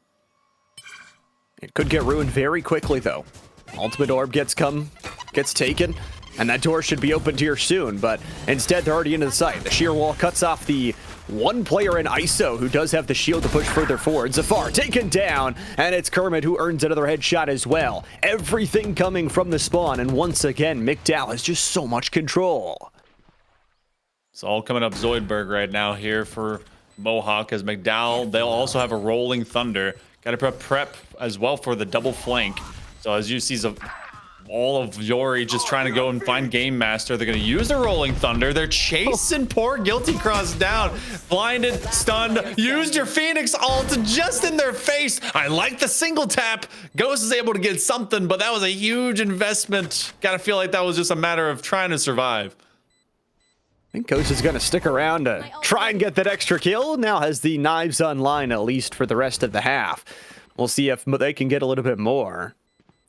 Speaker 2: It could get ruined very quickly, though. Ultimate orb gets taken. and that door should be opened here soon, but instead they're already into the site. The sheer wall cuts off the one player in ISO who does have the shield to push further forward. Zafar taken down, and it's Kermit who earns another headshot as well. Everything coming from the spawn, and once again, McDowell has just so much control.
Speaker 16: It's all coming up Zoidberg right now here for Mohawk as McDowell. They'll also have a rolling thunder. Got to prep as well for the double flank. So as you see, all of Yori just trying to go and find Game Master. They're going to use the rolling thunder. They're chasing poor Guilty Cross down. Blinded, stunned, used your Phoenix ult just in their face. I like the single tap. Ghost is able to get something, but that was a huge investment. Got to feel like that was just a matter of trying to survive.
Speaker 2: I think Ghost is going to stick around to try and get that extra kill. Now has the knives online, at least for the rest of the half. We'll see if they can get a little bit more.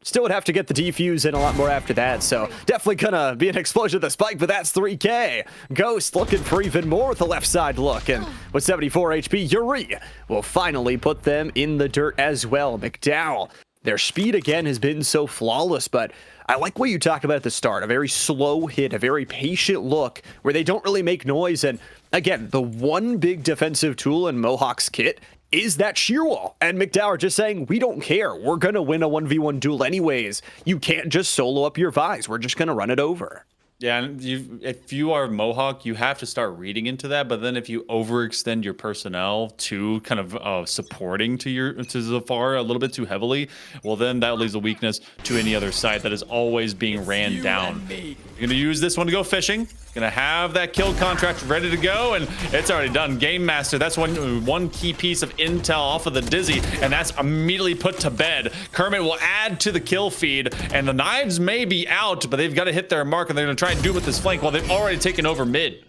Speaker 2: Still would have to get the defuse and a lot more after that, so definitely gonna be an explosion of the spike, but that's 3K. Ghost looking for even more with the left side look, and with 74 HP, Yuri will finally put them in the dirt as well. McDowell, their speed again has been so flawless, but I like what you talked about at the start, a very slow hit, a very patient look, where they don't really make noise, and again, the one big defensive tool in Mohawk's kit is that sheer wall. And McDowell just saying, we don't care. We're going to win a 1v1 duel anyways. You can't just solo up your Vise. We're just going to run it over.
Speaker 16: Yeah, and if you are Mohawk, you have to start reading into that. But then if you overextend your personnel to kind of supporting to Zafar a little bit too heavily, well, then that leaves a weakness to any other site that is always being ran down. You're going to use this one to go fishing. Gonna have that kill contract ready to go, and it's already done. Game Master, that's one key piece of intel off of the Dizzy, and that's immediately put to bed. Kermit will add to the kill feed, and the knives may be out, but they've got to hit their mark, and they're gonna try and do it with this flank while they've already taken over mid.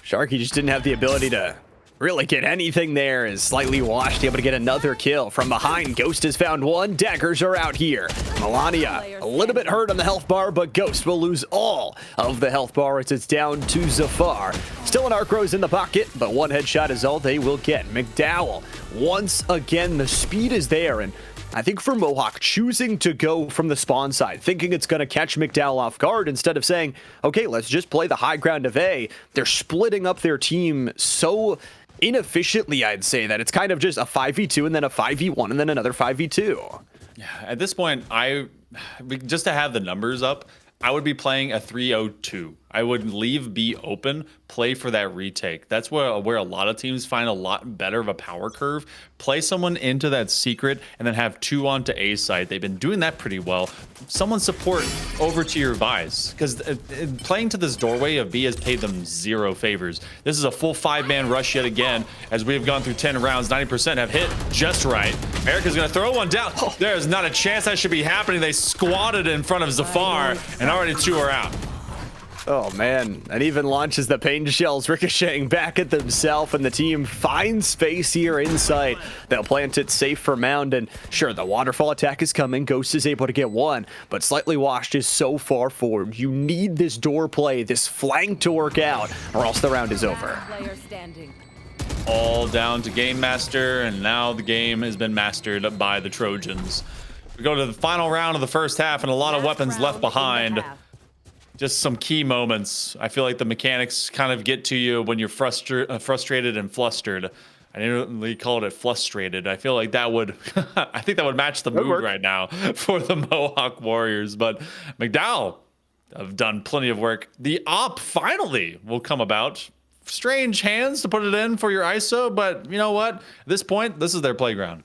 Speaker 2: Sharky just didn't have the ability to really get anything there, is slightly washed, able to get another kill from behind. Ghost has found one. Daggers are out here. Melania a little bit hurt on the health bar, but Ghost will lose all of the health bar as it's down to Zafar. Still an arc rose in the pocket, but one headshot is all they will get. McDowell, once again, the speed is there, and I think for Mohawk, choosing to go from the spawn side, thinking it's going to catch McDowell off guard instead of saying, okay, let's just play the high ground of A. They're splitting up their team so inefficiently, I'd say, that it's kind of just a 5v2 and then a 5v1 and then another 5v2.
Speaker 16: Yeah, at this point, just to have the numbers up, I would be playing a 3-0-2. I would leave B open, play for that retake. That's where a lot of teams find a lot better of a power curve. Play someone into that secret and then have two onto A side. They've been doing that pretty well. Someone support over to your Vise, because playing to this doorway of B has paid them zero favors. This is a full 5-man rush yet again, as we have gone through 10 rounds. 90% have hit just right. Erica's going to throw one down. There is not a chance that should be happening. They squatted in front of Zafar, and already two are out.
Speaker 2: Oh man, and even launches the pain shells ricocheting back at themselves, and the team finds space here inside. They'll plant it safe for Mound, and sure, the waterfall attack is coming. Ghost is able to get one, but Slightly Washed is so far forward. You need this door play, this flank to work out, or else the round is over.
Speaker 16: All down to Game Master, and now the game has been mastered by the Trojans. We go to the final round of the first half, and a lot of weapons left behind. Just some key moments. I feel like the mechanics kind of get to you when you're frustrated and flustered. I didn't really call it frustrated. I feel like that would, I think that would match the mood right now for the Mohawk Warriors. But McDowell have done plenty of work. The op finally will come about. Strange hands to put it in for your ISO, but you know what? At this point, this is their playground.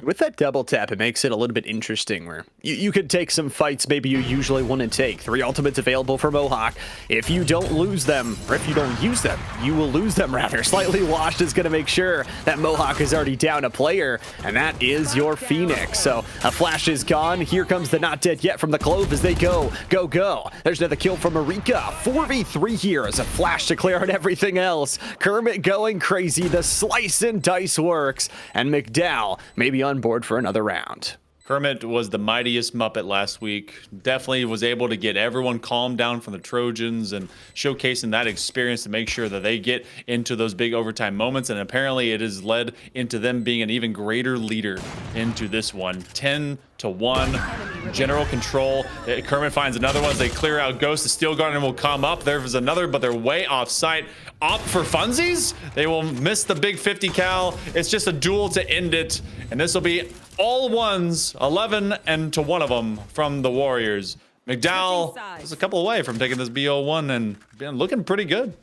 Speaker 2: With that double tap, it makes it a little bit interesting, where you could take some fights maybe you usually wouldn't take. 3 ultimates available for Mohawk. If you don't lose them, or if you don't use them, you will lose them rather. Slightly Washed is going to make sure that Mohawk is already down a player, and that is your Phoenix. So a flash is gone. Here comes the not dead yet from the Clove as they go. There's another kill from Marika. 4v3 here as a flash to clear out everything else. Kermit going crazy. The slice and dice works, and McDowell maybe on board for another round.
Speaker 16: Kermit was the mightiest Muppet last week. Definitely was able to get everyone calmed down from the Trojans and showcasing that experience to make sure that they get into those big overtime moments. And apparently it has led into them being an even greater leader into this one. 10-1, general control. Kermit finds another one as they clear out Ghost. The Steel Guardian will come up. There's another, but they're way off site. Opt for funsies. They will miss the big 50 cal. It's just a duel to end it. And this will be all ones, 11 and to one of them from the Warriors. McDowell is a couple away from taking this BO1 and been looking pretty good.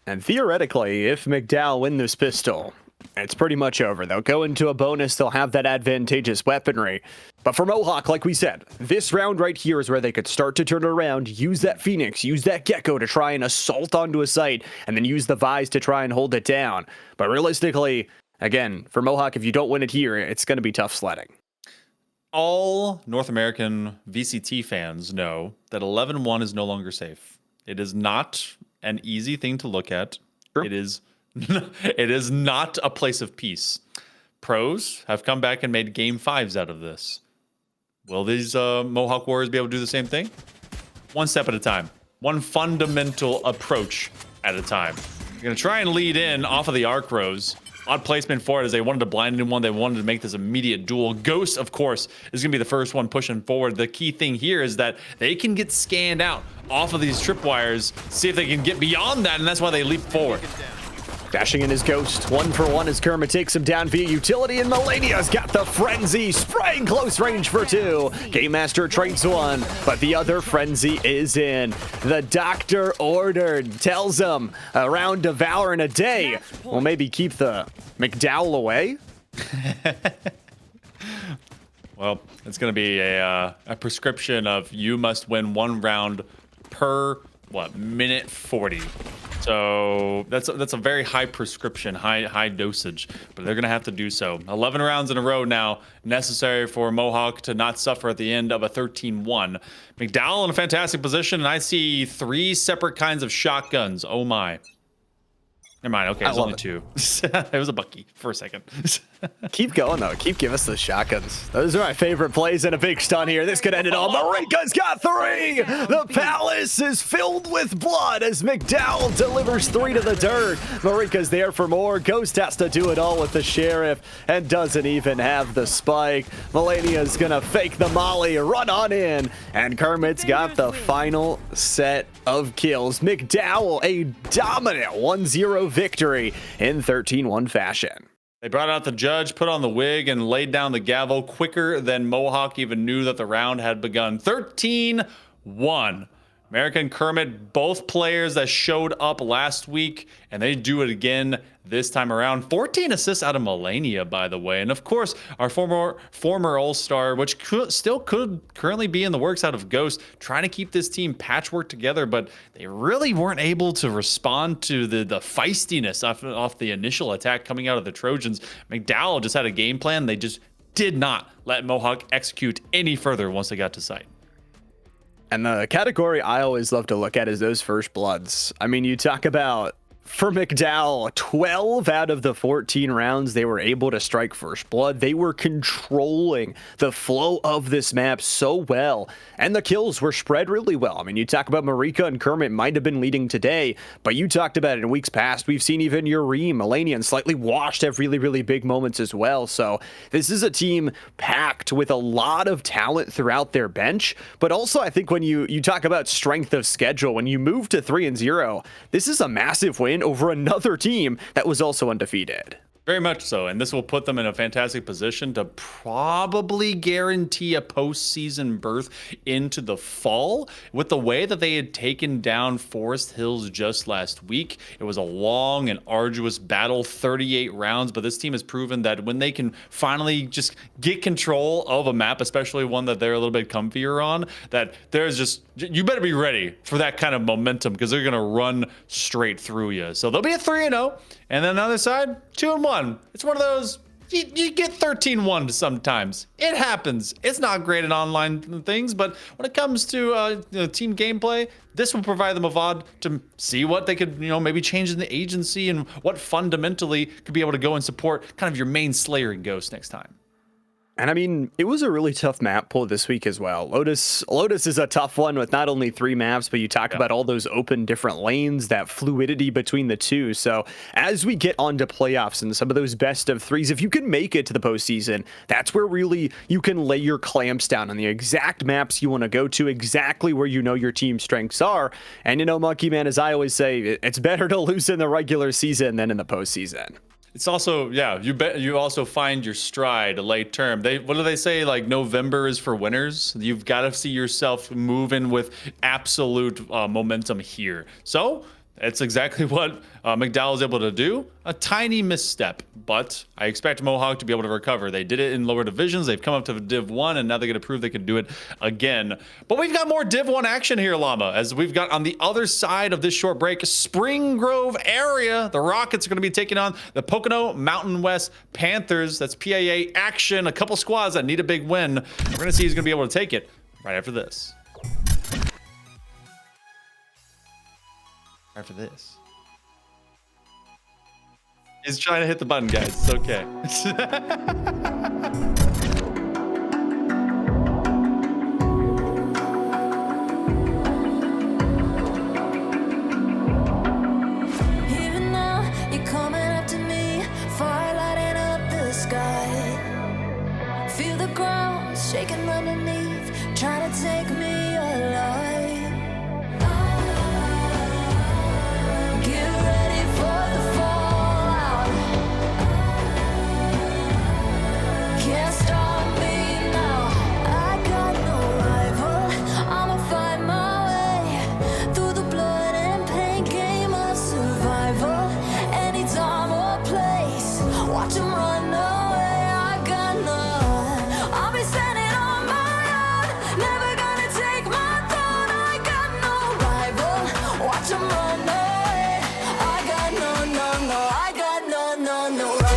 Speaker 2: And theoretically, if McDowell win this pistol, it's pretty much over. They'll go into a bonus. They'll have that advantageous weaponry. But for Mohawk, like we said, this round right here is where they could start to turn it around, use that Phoenix, use that Gecko to try and assault onto a site, and then use the Vise to try and hold it down. But realistically, again, for Mohawk, if you don't win it here, it's going to be tough sledding.
Speaker 16: All North American VCT fans know that 11-1 is no longer safe. It is not an easy thing to look at. Sure. It is not a place of peace. Pros have come back and made game 5s out of this. Will these Mohawk Warriors be able to do the same thing? One step at a time. One fundamental approach at a time. You're going to try and lead in off of the arc rows. Odd placement for it as they wanted to blind in one. They wanted to make this immediate duel. Ghost, of course, is going to be the first one pushing forward. The key thing here is that they can get scanned out off of these tripwires, see if they can get beyond that, and that's why they leap forward.
Speaker 2: Dashing in his Ghost, 1 for 1 as Kermit takes him down via utility, and Melania's got the Frenzy, spraying close range for 2. Game Master trades 1, but the other Frenzy is in. The doctor ordered, tells him a round of Valorant a day will maybe keep the McDowell away.
Speaker 16: Well, it's going to be a prescription of you must win 1 round per, minute 40. So that's a very high prescription, high dosage, but they're going to have to do so. 11 rounds in a row now necessary for Mohawk to not suffer at the end of a 13-1. McDowell in a fantastic position, and I see 3 separate kinds of shotguns. Oh my. Never mind. Okay, it's only 2. It was a Bucky for a second.
Speaker 2: Keep going, though. Keep giving us those shotguns. Those are my favorite plays, and a big stun here. This could end it all. Marika's got 3! The palace is filled with blood as McDowell delivers 3 to the dirt. Marika's there for more. Ghost has to do it all with the Sheriff and doesn't even have the spike. Melania's going to fake the molly, run on in, and Kermit's got the final set of kills. McDowell, a dominant 1-0 victory in 13-1 fashion.
Speaker 16: They brought out the judge, put on the wig, and laid down the gavel quicker than Mohawk even knew that the round had begun. 13-1. American Kermit, both players that showed up last week, and they do it again this time around. 14 assists out of Melania, by the way. And of course, our former All-Star, which could currently be in the works out of Ghost, trying to keep this team patchwork together, but they really weren't able to respond to the feistiness off the initial attack coming out of the Trojans. McDowell just had a game plan. They just did not let Mohawk execute any further once they got to site.
Speaker 2: And the category I always love to look at is those first bloods. I mean, you talk about, for McDowell, 12 out of the 14 rounds, they were able to strike first blood. They were controlling the flow of this map so well, and the kills were spread really well. I mean, you talk about Marika and Kermit might have been leading today, but you talked about it in weeks past. We've seen even Yuri, Melania, and Slightly Washed have really, really big moments as well. So this is a team packed with a lot of talent throughout their bench, but also I think when you talk about strength of schedule, when you move to 3-0, this is a massive win over another team that was also undefeated.
Speaker 16: Very much so, and this will put them in a fantastic position to probably guarantee a postseason berth into the fall. With the way that they had taken down Forest Hills just last week, it was a long and arduous battle, 38 rounds, but this team has proven that when they can finally just get control of a map, especially one that they're a little bit comfier on, that there's just, you better be ready for that kind of momentum because they're going to run straight through you. So they'll be at 3-0, and then on the other side, 2-1. It's one of those, you get 13-1 sometimes. It happens. It's not great at online things, but when it comes to team gameplay, this will provide them a VOD to see what they could, maybe change in the agency and what fundamentally could be able to go and support kind of your main Slayer and Ghost next time.
Speaker 2: And I mean, it was a really tough map pull this week as well. Lotus is a tough one with not only 3 maps, but you talk about all those open different lanes, that fluidity between the two. So as we get onto playoffs and some of those best of 3s, if you can make it to the postseason, that's where really you can lay your clamps down on the exact maps you want to go to, exactly where you know your team's strengths are. And Monkey Man, as I always say, it's better to lose in the regular season than in the postseason.
Speaker 16: It's also, you also find your stride late term. What do they say? Like November is for winners. You've got to see yourself moving with absolute momentum here. So that's exactly what McDowell is able to do. A tiny misstep, but I expect Mohawk to be able to recover. They did it in lower divisions. They've come up to Div 1, and now they're going to prove they can do it again. But we've got more Div 1 action here, Llama, as we've got on the other side of this short break, Spring Grove area. The Rockets are going to be taking on the Pocono Mountain West Panthers. That's PAA action. A couple squads that need a big win. We're going to see who's going to be able to take it right after this. After this. He's trying to hit the button, guys. It's okay.
Speaker 18: Even now, you're coming up to me, fire lighting up the sky. Feel the ground shaking underneath, trying to take me alive. Get ready for the fallout. Can't stop me now. I got no rival. I'ma find my way through the blood and pain game of survival. Any time or place, watch 'em run away. I got none. I'll be standing on my own, never gonna take my throne. I got no rival. Watch 'em run away. I got no, I got no rival.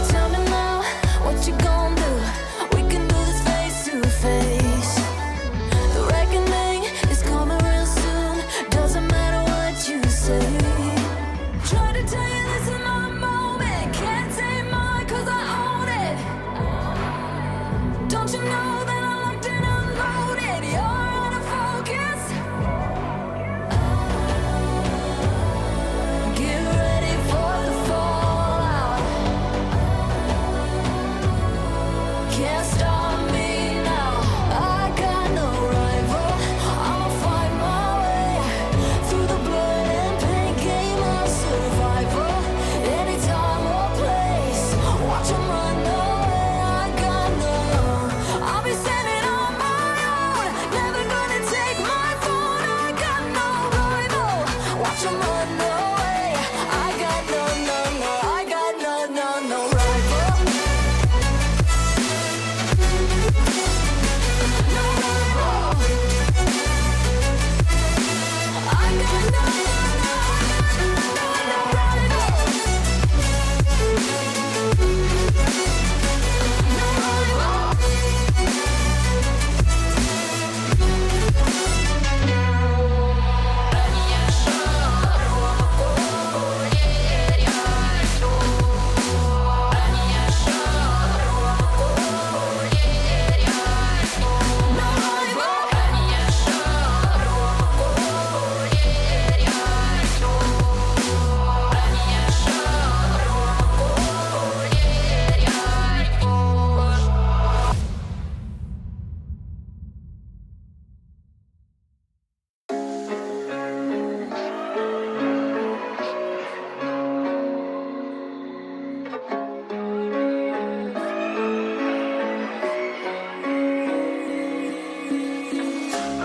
Speaker 18: Tell me now, what you gonna do? We can do this face to face. The reckoning is coming real soon. Doesn't matter what you say. Try to tell you this is not a moment. Can't take mine 'cause I own it. Don't you know that I'm locked and unloaded? You're out of focus. Get ready for the fallout. Can't stop me now. I got no rival. I'ma find my way through the blood and pain game of survival. Any time or place, watch 'em run away. I got no. I'll be standing on my own, never gonna take my phone. I got no rival. Watch 'em run away. I got no, I got no rival.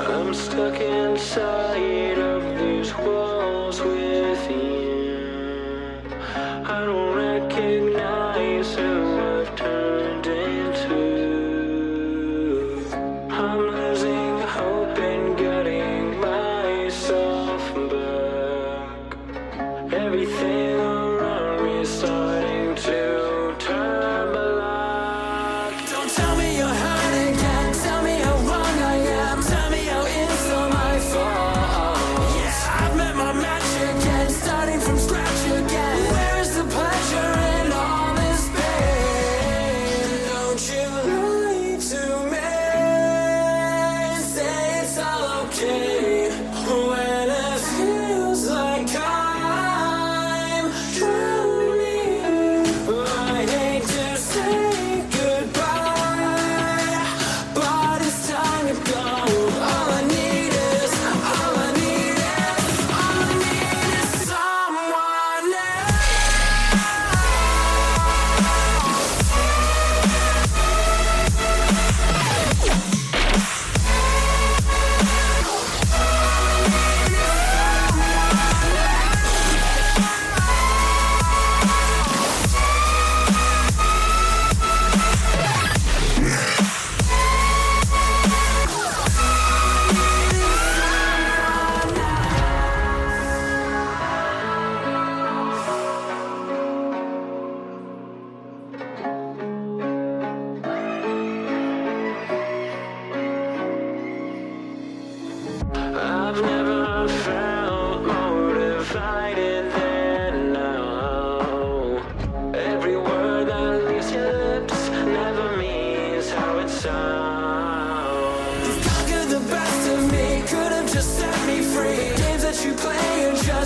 Speaker 19: I'm stuck inside of these walls within. I don't recognize who I've turned into. I'm losing hope and getting myself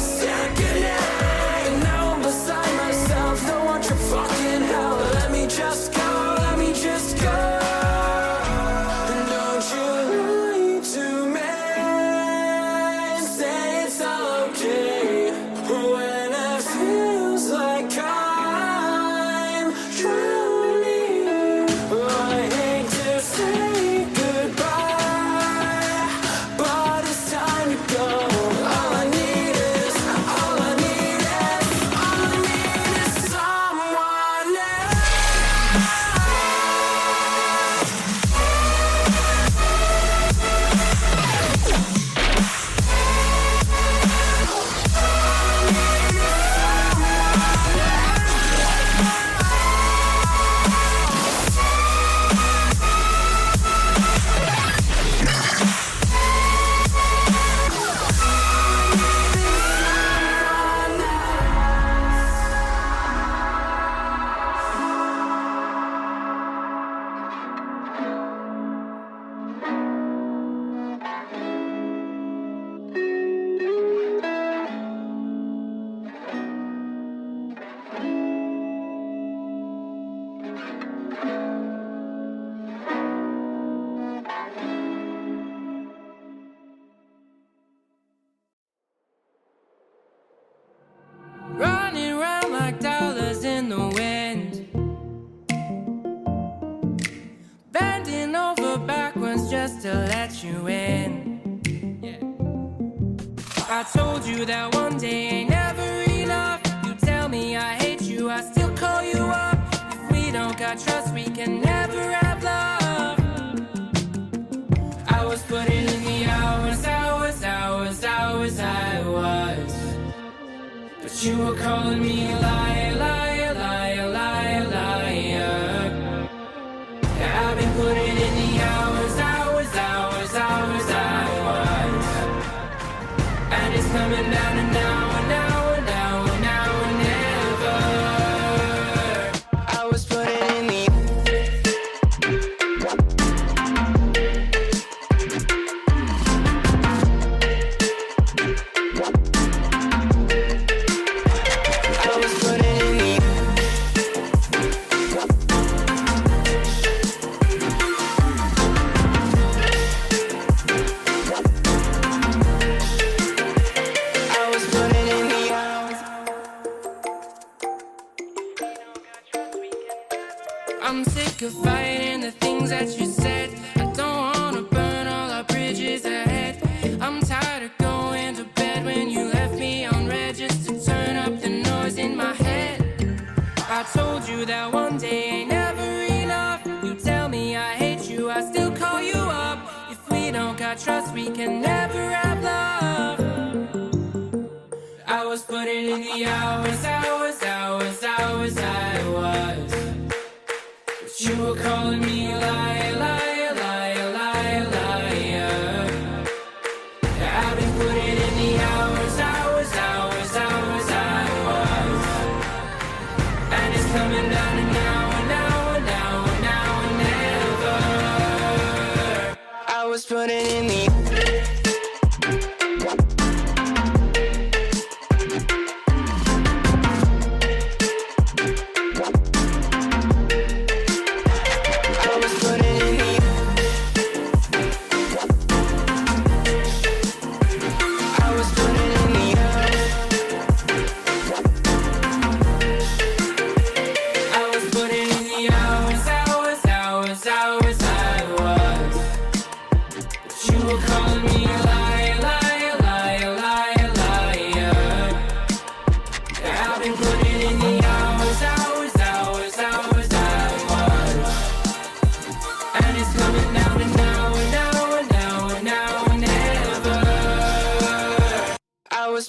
Speaker 18: second hand. And now I'm beside myself. Don't want your fucking help. Let me just go, let me just go. And don't you lie to me. Say it's all okay when it feels like I'm drowning. I hate to say goodbye, but it's time to go. All I need is someone running round like dollars in the wind, bending over backwards just to let you in. I told you that one day ain't never enough. You tell me I hate you, I still call you up. If we don't got trust, we can never have love. I was putting in the hours, I was. But you were calling me a liar, liar, liar, liar, liar. Yeah, I've been putting in the hours, I was. And it's coming down to now and now and now and now and never. I was putting in the I'm sick of fighting the things that you said. I don't wanna burn all our bridges ahead. I'm tired of going to bed when you left me on red just to turn up the noise in my head. I told you that one day ain't never enough. You tell me I hate you, I still call you up. If we don't got trust, we can never have love. I was putting in the hours, I was. But you were calling me a liar, liar, liar, liar, liar. Yeah, I've been putting in the hours, I was. And it's coming down to now and now and now and now and never. I was putting in the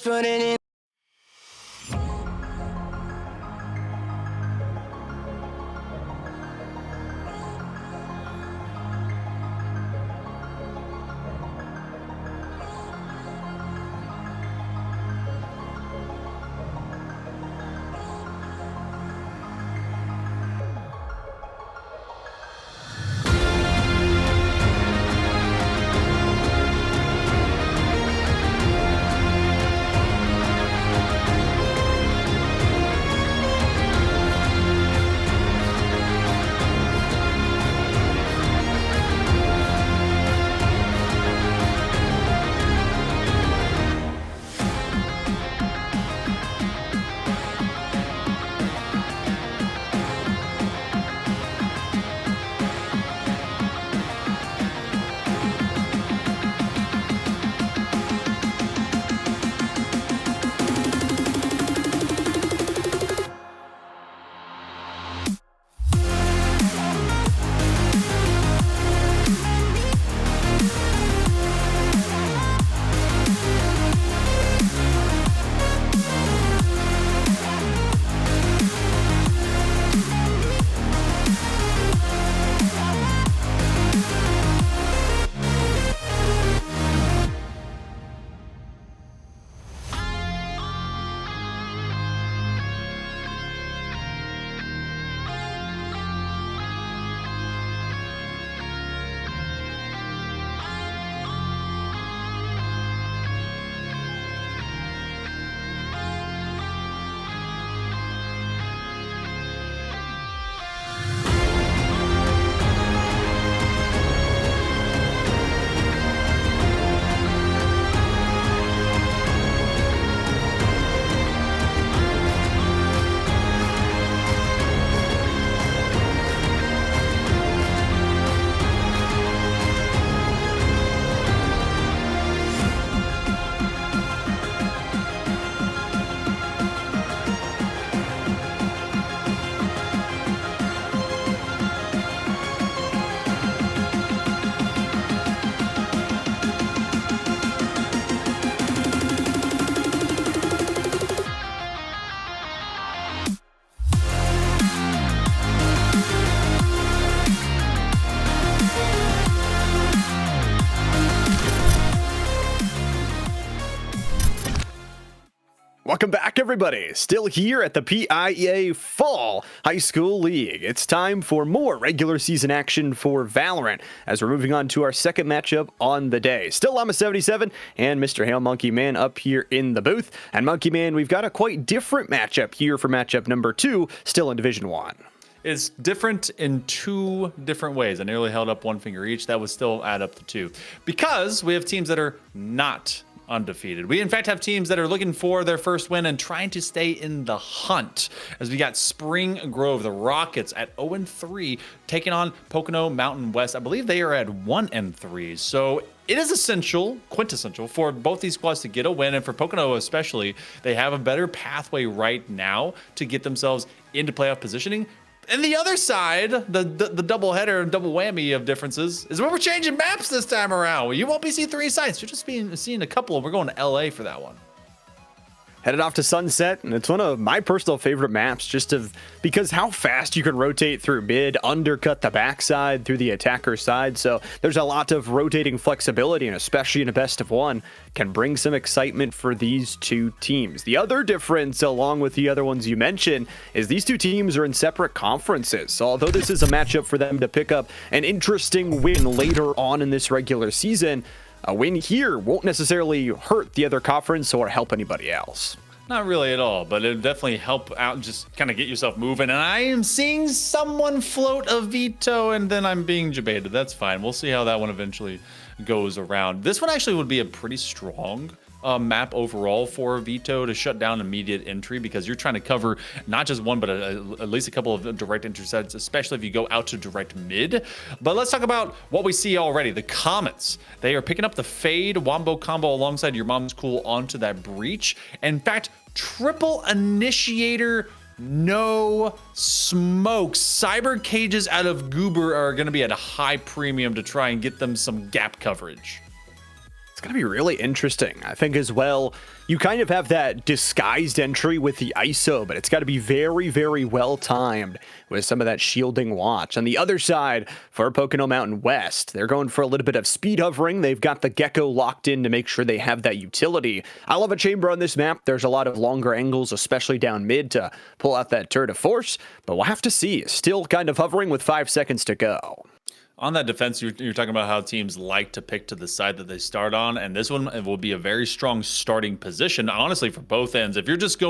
Speaker 18: putting in.
Speaker 2: Welcome back, everybody. Still here at the PIA Fall High School League. It's time for more regular season action for Valorant as we're moving on to our second matchup on the day. Still Llama77 and Mr. Hail Monkey Man up here in the booth. And Monkey Man, we've got a quite different matchup here for matchup number 2, still in Division 1.
Speaker 16: It's different in 2 different ways. I nearly held up one finger each. That would still add up to 2. Because we have teams that are not undefeated. We in fact have teams that are looking for their first win and trying to stay in the hunt. As we got Spring Grove, the Rockets at 0-3, taking on Pocono Mountain West. I believe they are at 1-3. So it is essential, quintessential, for both these squads to get a win, and for Pocono especially, they have a better pathway right now to get themselves into playoff positioning. And the other side, the double header and double whammy of differences, is when we're changing maps this time around. You won't be seeing 3 sites. You're just seeing a couple. We're going to LA for that one.
Speaker 2: Headed off to Sunset, and it's one of my personal favorite maps because how fast you can rotate through mid, undercut the backside through the attacker side. So there's a lot of rotating flexibility, and especially in a best of 1, can bring some excitement for these 2 teams. The other difference, along with the other ones you mentioned, is these 2 teams are in separate conferences. So although this is a matchup for them to pick up an interesting win later on in this regular season, a win here won't necessarily hurt the other conference or help anybody else.
Speaker 16: Not really at all, but it'll definitely help out, just kind of get yourself moving. And I am seeing someone float a veto, and then I'm being debated. That's fine. We'll see how that one eventually goes around. This one actually would be a pretty strong map overall for veto to shut down immediate entry, because you're trying to cover not just one, but at least a couple of direct entry sets, especially if you go out to direct mid. But let's talk about what we see already. The Comets, they are picking up the Fade Wombo combo alongside Your Mom's Cool onto that Breach. In fact, triple initiator, no smoke. Cyber cages out of Goober are going to be at a high premium to try and get them some gap coverage.
Speaker 2: It's going to be really interesting. I think as well, you kind of have that disguised entry with the ISO, but it's got to be very, very well timed with some of that shielding watch. On the other side, for Pocono Mountain West, they're going for a little bit of speed hovering. They've got the Gecko locked in to make sure they have that utility. I love a chamber on this map. There's a lot of longer angles, especially down mid, to pull out that turret of force, but we'll have to see. Still kind of hovering with 5 seconds to go.
Speaker 16: On that defense, you're talking about how teams like to pick to the side that they start on, and this one will be a very strong starting position, honestly, for both ends. If you're just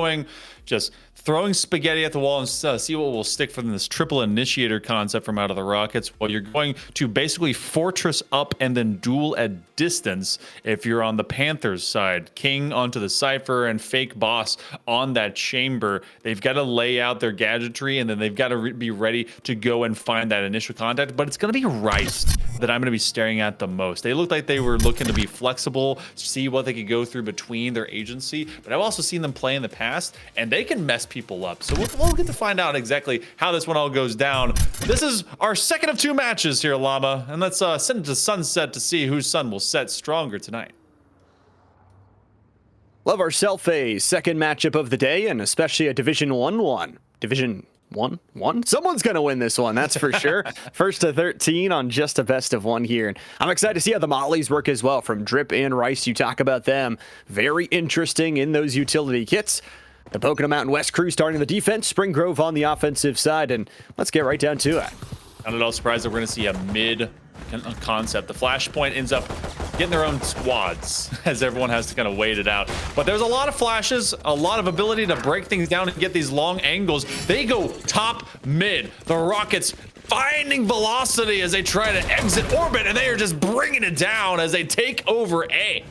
Speaker 16: throwing spaghetti at the wall and see what will stick from this triple initiator concept from out of the Rockets, well, you're going to basically fortress up and then duel at distance if you're on the Panthers side. King onto the Cypher and Fake Boss on that chamber. They've got to lay out their gadgetry, and then they've got to be ready to go and find that initial contact, but it's going to be Rice that I'm going to be staring at the most. They looked like they were looking to be flexible, see what they could go through between their agency, but I've also seen them play in the past, and they can mess people up. So we'll get to find out exactly how this one all goes down. This is our second of 2 matches here, Llama, and let's send it to Sunset to see whose sun will set stronger tonight.
Speaker 2: Love ourselves a second matchup of the day, and especially a Division 1-1. Division 1-1? Someone's going to win this one, that's for sure. First to 13 on just a best of 1 here. And I'm excited to see how the Mollies work as well. From Drip and Rice, you talk about them. Very interesting in those utility kits. The Pocono Mountain West crew starting the defense, Spring Grove on the offensive side, and let's get right down to it.
Speaker 16: Not at all surprised that we're going to see a mid concept. The Flashpoint ends up getting their own squads as everyone has to kind of wait it out. But there's a lot of flashes, a lot of ability to break things down and get these long angles. They go top mid. The Rockets finding velocity as they try to exit orbit, and they are just bringing it down as they take over A.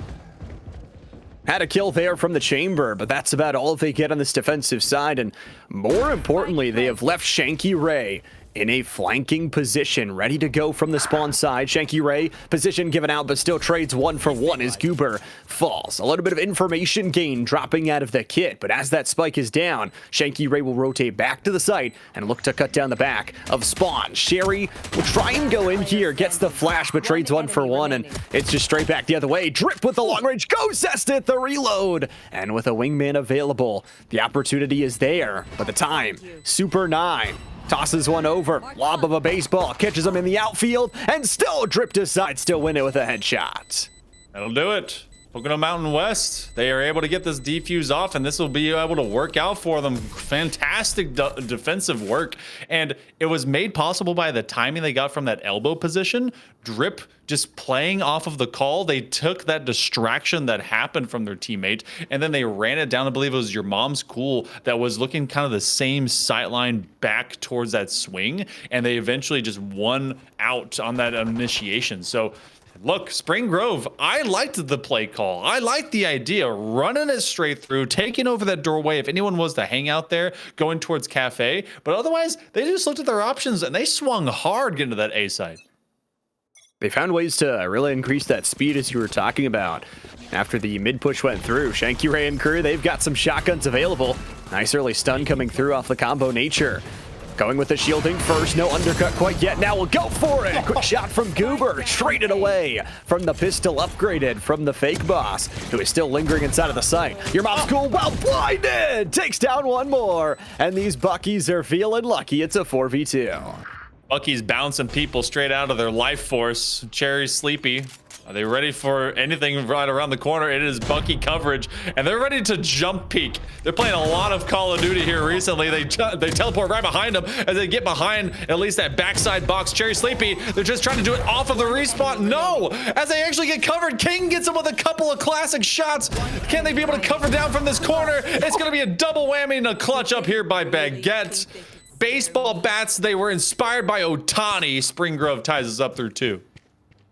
Speaker 2: Had a kill there from the chamber, but that's about all they get on this defensive side. And more importantly, they have left Shanky Ray in a flanking position, ready to go from the spawn side. Shanky Ray, position given out, but still trades 1 for 1 as Goober falls. A little bit of information gain dropping out of the kit, but as that spike is down, Shanky Ray will rotate back to the site and look to cut down the back of spawn. Sherry will try and go in here, gets the flash, but trades 1 for 1, and it's just straight back the other way. Drip with the long range, goes at the reload, and with a wingman available, the opportunity is there, but the time, Super 9. Tosses one over, lob of a baseball, catches him in the outfield, and still dripped aside, still win it with a headshot.
Speaker 16: That'll do it. Pocono Mountain West, they are able to get this defuse off, and this will be able to work out for them. Fantastic defensive work, and it was made possible by the timing they got from that elbow position. Drip just playing off of the call. They took that distraction that happened from their teammate, and then they ran it down. I believe it was Your Mom's Cool that was looking kind of the same sightline back towards that swing, and they eventually just won out on that initiation. So look, Spring Grove, I liked the play call. I liked the idea, running it straight through, taking over that doorway if anyone was to hang out there, going towards Cafe. But otherwise, they just looked at their options and they swung hard getting to that A side.
Speaker 2: They found ways to really increase that speed as you were talking about. After the mid push went through, Shanky Ray and crew, they've got some shotguns available. Nice early stun coming through off the combo nature. Going with the shielding first, no undercut quite yet. Now we'll go for it. Quick shot from Goober, traded away from the pistol upgraded from the fake boss, who is still lingering inside of the site. Your Mom's Cool, well blinded, takes down one more, and these Buckies are feeling lucky. It's a 4v2.
Speaker 16: Bucky's bouncing people straight out of their life force. Cherry's sleepy. Are they ready for anything right around the corner? It is Bucky coverage, and they're ready to jump peek. They're playing a lot of Call of Duty here recently. They teleport right behind them as they get behind at least that backside box. Cherry sleepy. They're just trying to do it off of the respawn. No, as they actually get covered, King gets them with a couple of classic shots. Can they be able to cover down from this corner? It's going to be a double whammy and a clutch up here by Baguette. Baseball bats, they were inspired by Otani. Spring Grove ties us up through 2.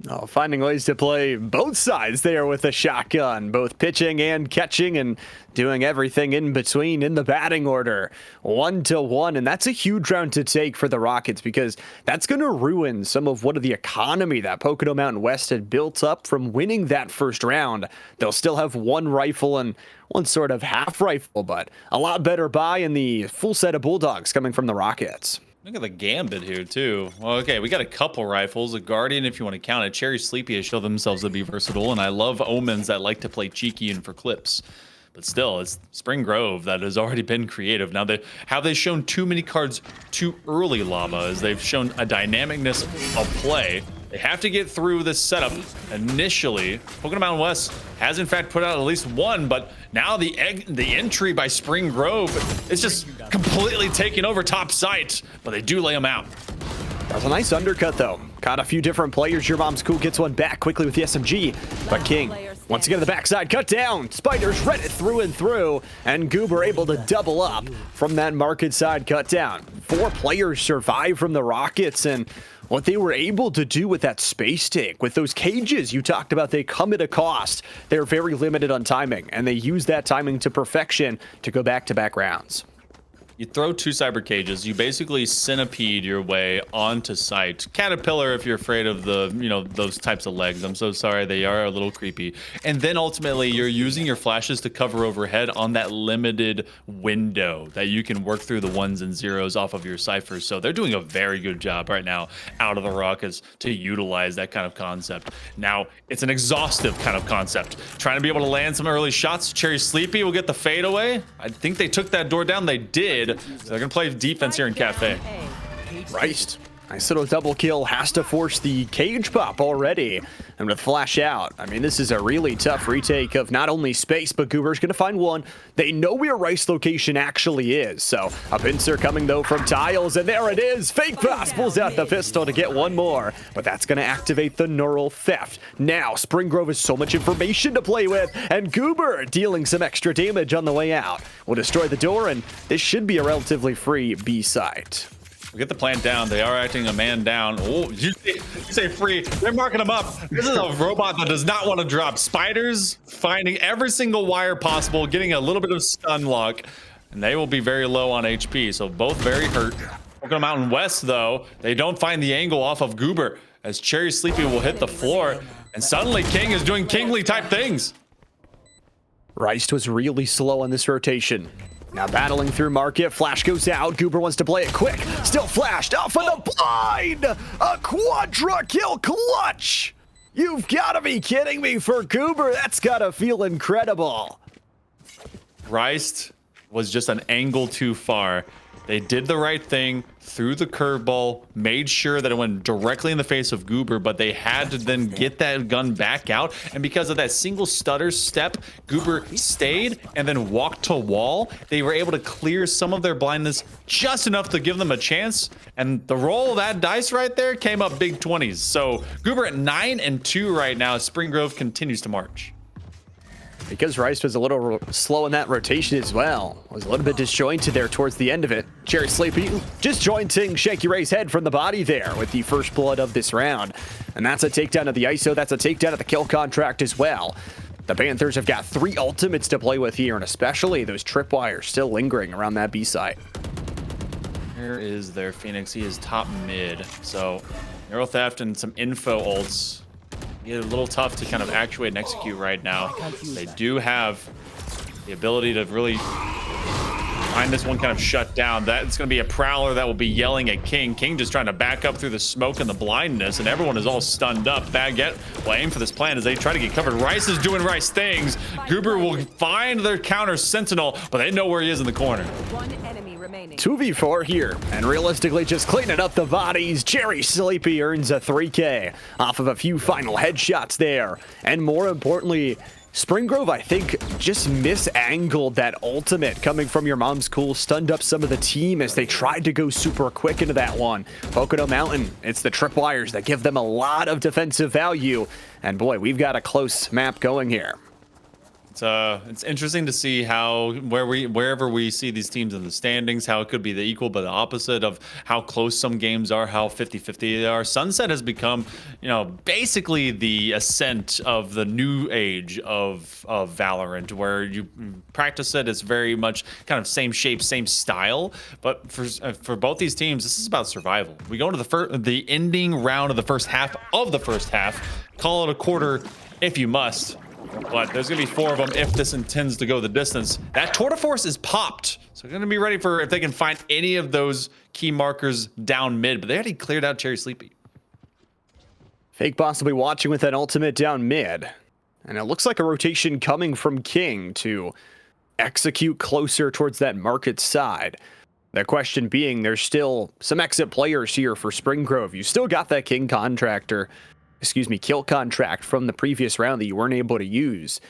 Speaker 2: Oh, finding ways to play both sides there with a shotgun, both pitching and catching and doing everything in between in the batting order. 1-1, and that's a huge round to take for the Rockets because that's going to ruin some of the economy that Pocono Mountain West had built up from winning that first round. They'll still have one rifle and one sort of half rifle, but a lot better buy in the full set of Bulldogs coming from the Rockets.
Speaker 16: Look at the Gambit here, too. Well, okay, we got a couple rifles. A Guardian, if you want to count it. Cherry Sleepy has shown themselves to be versatile, and I love Omens that like to play cheeky and for clips. But still, it's Spring Grove that has already been creative. Now, have they shown too many cards too early, Lava, as they've shown a dynamicness of play. They have to get through this setup initially. Pocono Mountain West has, in fact, put out at least one, but now the entry by Spring Grove is just completely taking over top site, but they do lay them out.
Speaker 2: That's a nice undercut, though. Caught a few different players. Your Mom's Cool gets one back quickly with the SMG, but King, once again, the backside cut down. Spiders read it through and through, and Goober able to double up from that market side cut down. 4 players survive from the Rockets, and what they were able to do with that space take, with those cages you talked about, they come at a cost. They're very limited on timing, and they use that timing to perfection to go back-to-back rounds.
Speaker 16: You throw 2 cyber cages, you basically centipede your way onto site. Caterpillar if you're afraid of the, those types of legs. I'm so sorry, they are a little creepy. And then ultimately you're using your flashes to cover overhead on that limited window that you can work through the 1s and 0s off of your ciphers. So they're doing a very good job right now out of the Rockets to utilize that kind of concept. Now, it's an exhaustive kind of concept. Trying to be able to land some early shots. Cherry Sleepy will get the fadeaway. I think they took that door down. They did. So they're going to play defense here in Cafe.
Speaker 2: Right. Nice little double kill. Has to force the cage pop already. And with flash out, I mean, this is a really tough retake of not only space, but Goober's going to find one. They know where Rice location actually is. So a pincer coming, though, from Tiles. And there it is. Fake pass pulls out the pistol to get one more. But that's going to activate the neural theft. Now, Spring Grove has so much information to play with. And Goober dealing some extra damage on the way out. Will destroy the door, and this should be a relatively free B site.
Speaker 16: We get the plant down. They are acting a man down. Oh, you say free. They're marking them up. This is a robot that does not want to drop. Spiders finding every single wire possible, getting a little bit of stun lock, and they will be very low on HP. So both very hurt. Pocono Mountain West, though, they don't find the angle off of Goober as Cherry Sleepy will hit the floor, and suddenly King is doing kingly type things.
Speaker 2: Rice was really slow on this rotation. Now battling through market, flash goes out. Goober wants to play it quick. Still flashed off of the blind. A quadra kill clutch. You've got to be kidding me for Goober. That's got to feel incredible.
Speaker 16: Rice was just an angle too far. They did the right thing, threw the curveball, made sure that it went directly in the face of Goober, but they had to then get that gun back out. And because of that single stutter step, Goober stayed and then walked to wall. They were able to clear some of their blindness just enough to give them a chance. And the roll of that dice right there came up big 20s. So Goober at 9-2 right now. Spring Grove continues to march.
Speaker 2: Because Rice was a little slow in that rotation as well. Was a little bit disjointed there towards the end of it. Cherry Sleepy disjointing Shanky Ray's head from the body there with the first blood of this round. And that's a takedown of the ISO. That's a takedown of the kill contract as well. The Panthers have got 3 ultimates to play with here, and especially those tripwires still lingering around that B site.
Speaker 16: Here is their Phoenix. He is top mid. So Neural Theft and some info ults. It's a little tough to kind of actuate and execute right now. They do have the ability to really find this one kind of shut down. That's going to be a Prowler that will be yelling at King. King just trying to back up through the smoke and the blindness, and everyone is all stunned up. Baguette will aim for this plan as they try to get covered. Rice is doing Rice things. Goober will find their counter Sentinel, but they know where he is in the corner.
Speaker 2: 2v4 here, and realistically just cleaning up the bodies. Cherry Sleepy earns a 3K off of a few final headshots there. And more importantly, Spring Grove, I think, just misangled that ultimate coming from your mom's cool, stunned up some of the team as they tried to go super quick into that one. Pocono Mountain, it's the tripwires that give them a lot of defensive value. And boy, we've got a close map going here.
Speaker 16: It's interesting to see how wherever we see these teams in the standings, how it could be the equal but the opposite of how close some games are, how 50-50 they are. Sunset has become, basically the ascent of the new age of Valorant, where you practice it. It's very much kind of same shape, same style. But for both these teams, this is about survival. We go into the ending round of the first half Call it a quarter if you must. But there's going to be 4 of them if this intends to go the distance. That Tour de Force is popped. So they're going to be ready for if they can find any of those key markers down mid. But they already cleared out Cherry Sleepy.
Speaker 2: Fake possibly watching with that ultimate down mid. And it looks like a rotation coming from King to execute closer towards that market side. The question being, there's still some exit players here for Spring Grove. You still got that kill contract from the previous round that you weren't able to use.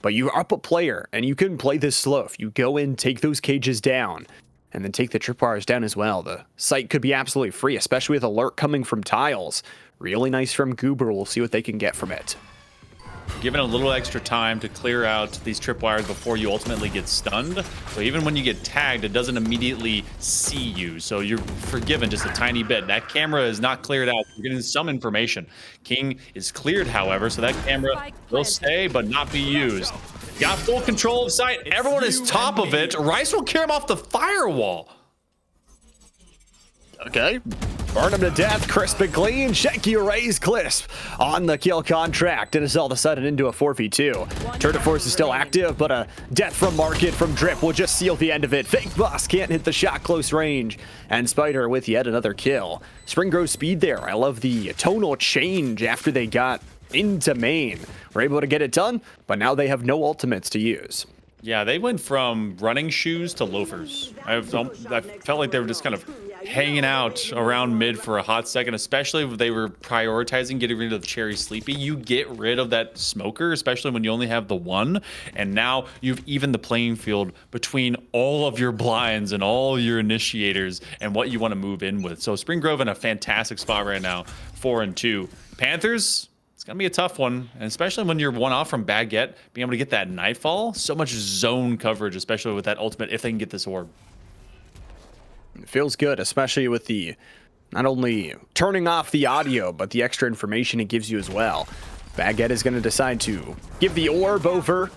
Speaker 2: But you're up a player, and you can play this slow. If you go in, take those cages down, and then take the tripwires down as well, the site could be absolutely free, especially with alert coming from Tiles. Really nice from Goober. We'll see what they can get from it.
Speaker 16: Given a little extra time to clear out these tripwires before you ultimately get stunned. So even when you get tagged, it doesn't immediately see you. So you're forgiven just a tiny bit. That camera is not cleared out. You're getting some information. King is cleared, however, so that camera will stay but not be used. Got full control of sight. Everyone is top of it. Rice will carry him off the firewall.
Speaker 2: Okay. Burn him to death, crisp and clean. Shanky Ray's crisp on the kill contract, and it's all of a sudden into a 4v2. Tour de Force is still active, but a death from Market from Drip will just seal the end of it. Fake Boss can't hit the shot close range, and Spider with yet another kill. Spring Grove speed there. I love the tonal change after they got into main. We're able to get it done, but now they have no ultimates to use.
Speaker 16: Yeah, they went from running shoes to loafers. I felt like they were just kind of hanging out around mid for a hot second, especially if they were prioritizing getting rid of Cherry Sleepy. You get rid of that smoker, especially when you only have the one, and now you've evened the playing field between all of your blinds and all your initiators and what you want to move in with. So Spring Grove in a fantastic spot right now, 4-2. Panthers, it's going to be a tough one, and especially when you're one off from Baguette, being able to get that Nightfall, so much zone coverage, especially with that ultimate, if they can get this orb.
Speaker 2: It feels good, especially with the not only turning off the audio, but the extra information it gives you as well. Baguette is going to decide to give the orb over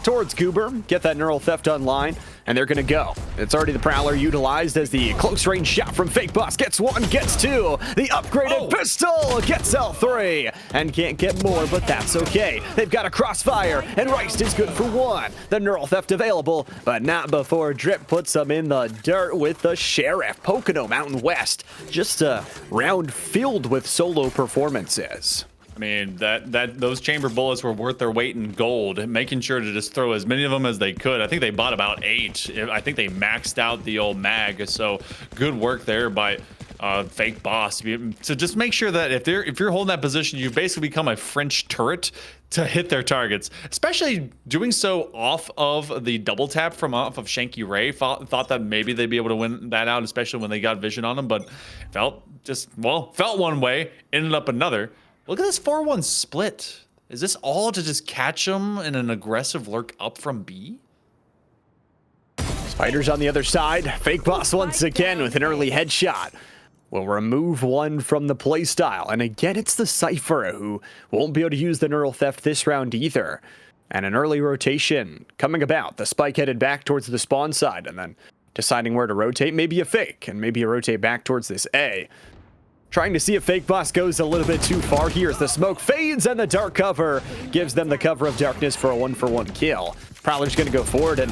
Speaker 2: towards Goober, get that Neural Theft online, and they're going to go. It's already the Prowler utilized as the close range shot from Fake Boss gets 1, gets 2. The upgraded pistol gets L3 and can't get more, but that's okay. They've got a crossfire, and Rice is good for 1. The Neural Theft available, but not before Drip puts them in the dirt with the Sheriff. Pocono Mountain West, just a round filled with solo performances.
Speaker 16: I mean, those chamber bullets were worth their weight in gold, making sure to just throw as many of them as they could. I think they bought about 8. I think they maxed out the old mag, so good work there by Fake Boss. So just make sure that if you're holding that position, you basically become a French turret to hit their targets, especially doing so off of the double tap from off of Shanky Ray. Thought that maybe they'd be able to win that out, especially when they got vision on them, but felt one way, ended up another. Look at this 4-1 split. Is this all to just catch them in an aggressive lurk up from B?
Speaker 2: Spiders on the other side. Fake Boss once again with an early headshot. Will remove one from the playstyle. And again, it's the Cypher who won't be able to use the Neural Theft this round either. And an early rotation coming about. The Spike headed back towards the spawn side and then deciding where to rotate. Maybe a fake and maybe a rotate back towards this A. Trying to see if Fake Boss goes a little bit too far here as the smoke fades and the dark cover gives them the cover of darkness for a 1-for-1 kill. Prowler's going to go forward and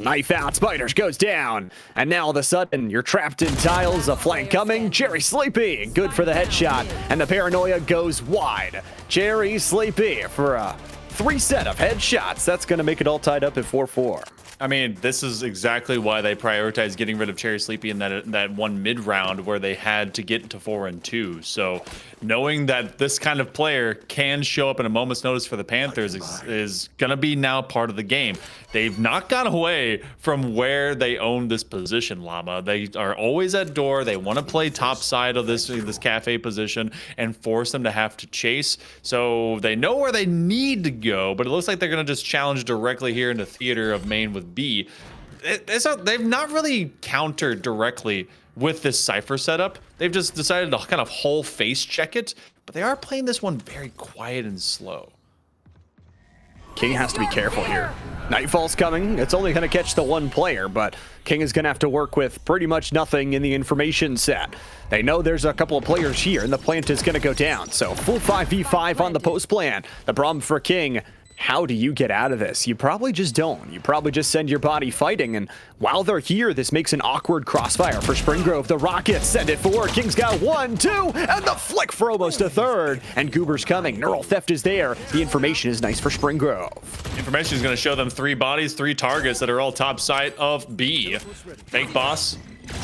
Speaker 2: knife out. Spiders goes down. And now all of a sudden you're trapped in tiles. A flank coming. Jerry Sleepy. Good for the headshot. And the paranoia goes wide. Jerry Sleepy for a 3 set of headshots. That's going to make it all tied up at 4-4.
Speaker 16: I mean, this is exactly why they prioritized getting rid of Cherry Sleepy in that one mid round where they had to get to 4-2. So knowing that this kind of player can show up in a moment's notice for the Panthers is going to be now part of the game. They've not gone away from where they own this position, Llama. They are always at door. They want to play top side of this cafe position and force them to have to chase. So they know where they need to go, but it looks like they're going to just challenge directly here into theater of main with B. They've not really countered directly with this Cypher setup. They've just decided to kind of whole face check it, but they are playing this one very quiet and slow.
Speaker 2: King has to be careful here. Nightfall's coming. It's only going to catch the one player, but King is going to have to work with pretty much nothing in the information set. They know there's a couple of players here, and the plant is going to go down. So full 5v5 on the post plan. The problem for King, how do you get out of this? You probably just don't. You probably just send your body fighting, and while they're here, this makes an awkward crossfire for Springgrove. The Rockets send it forward. King's got 1, 2, and the flick for almost a third. And Goober's coming. Neural Theft is there. The information is nice for Springgrove.
Speaker 16: Information is going to show them 3 bodies, 3 targets that are all top side of B. Fake Boss,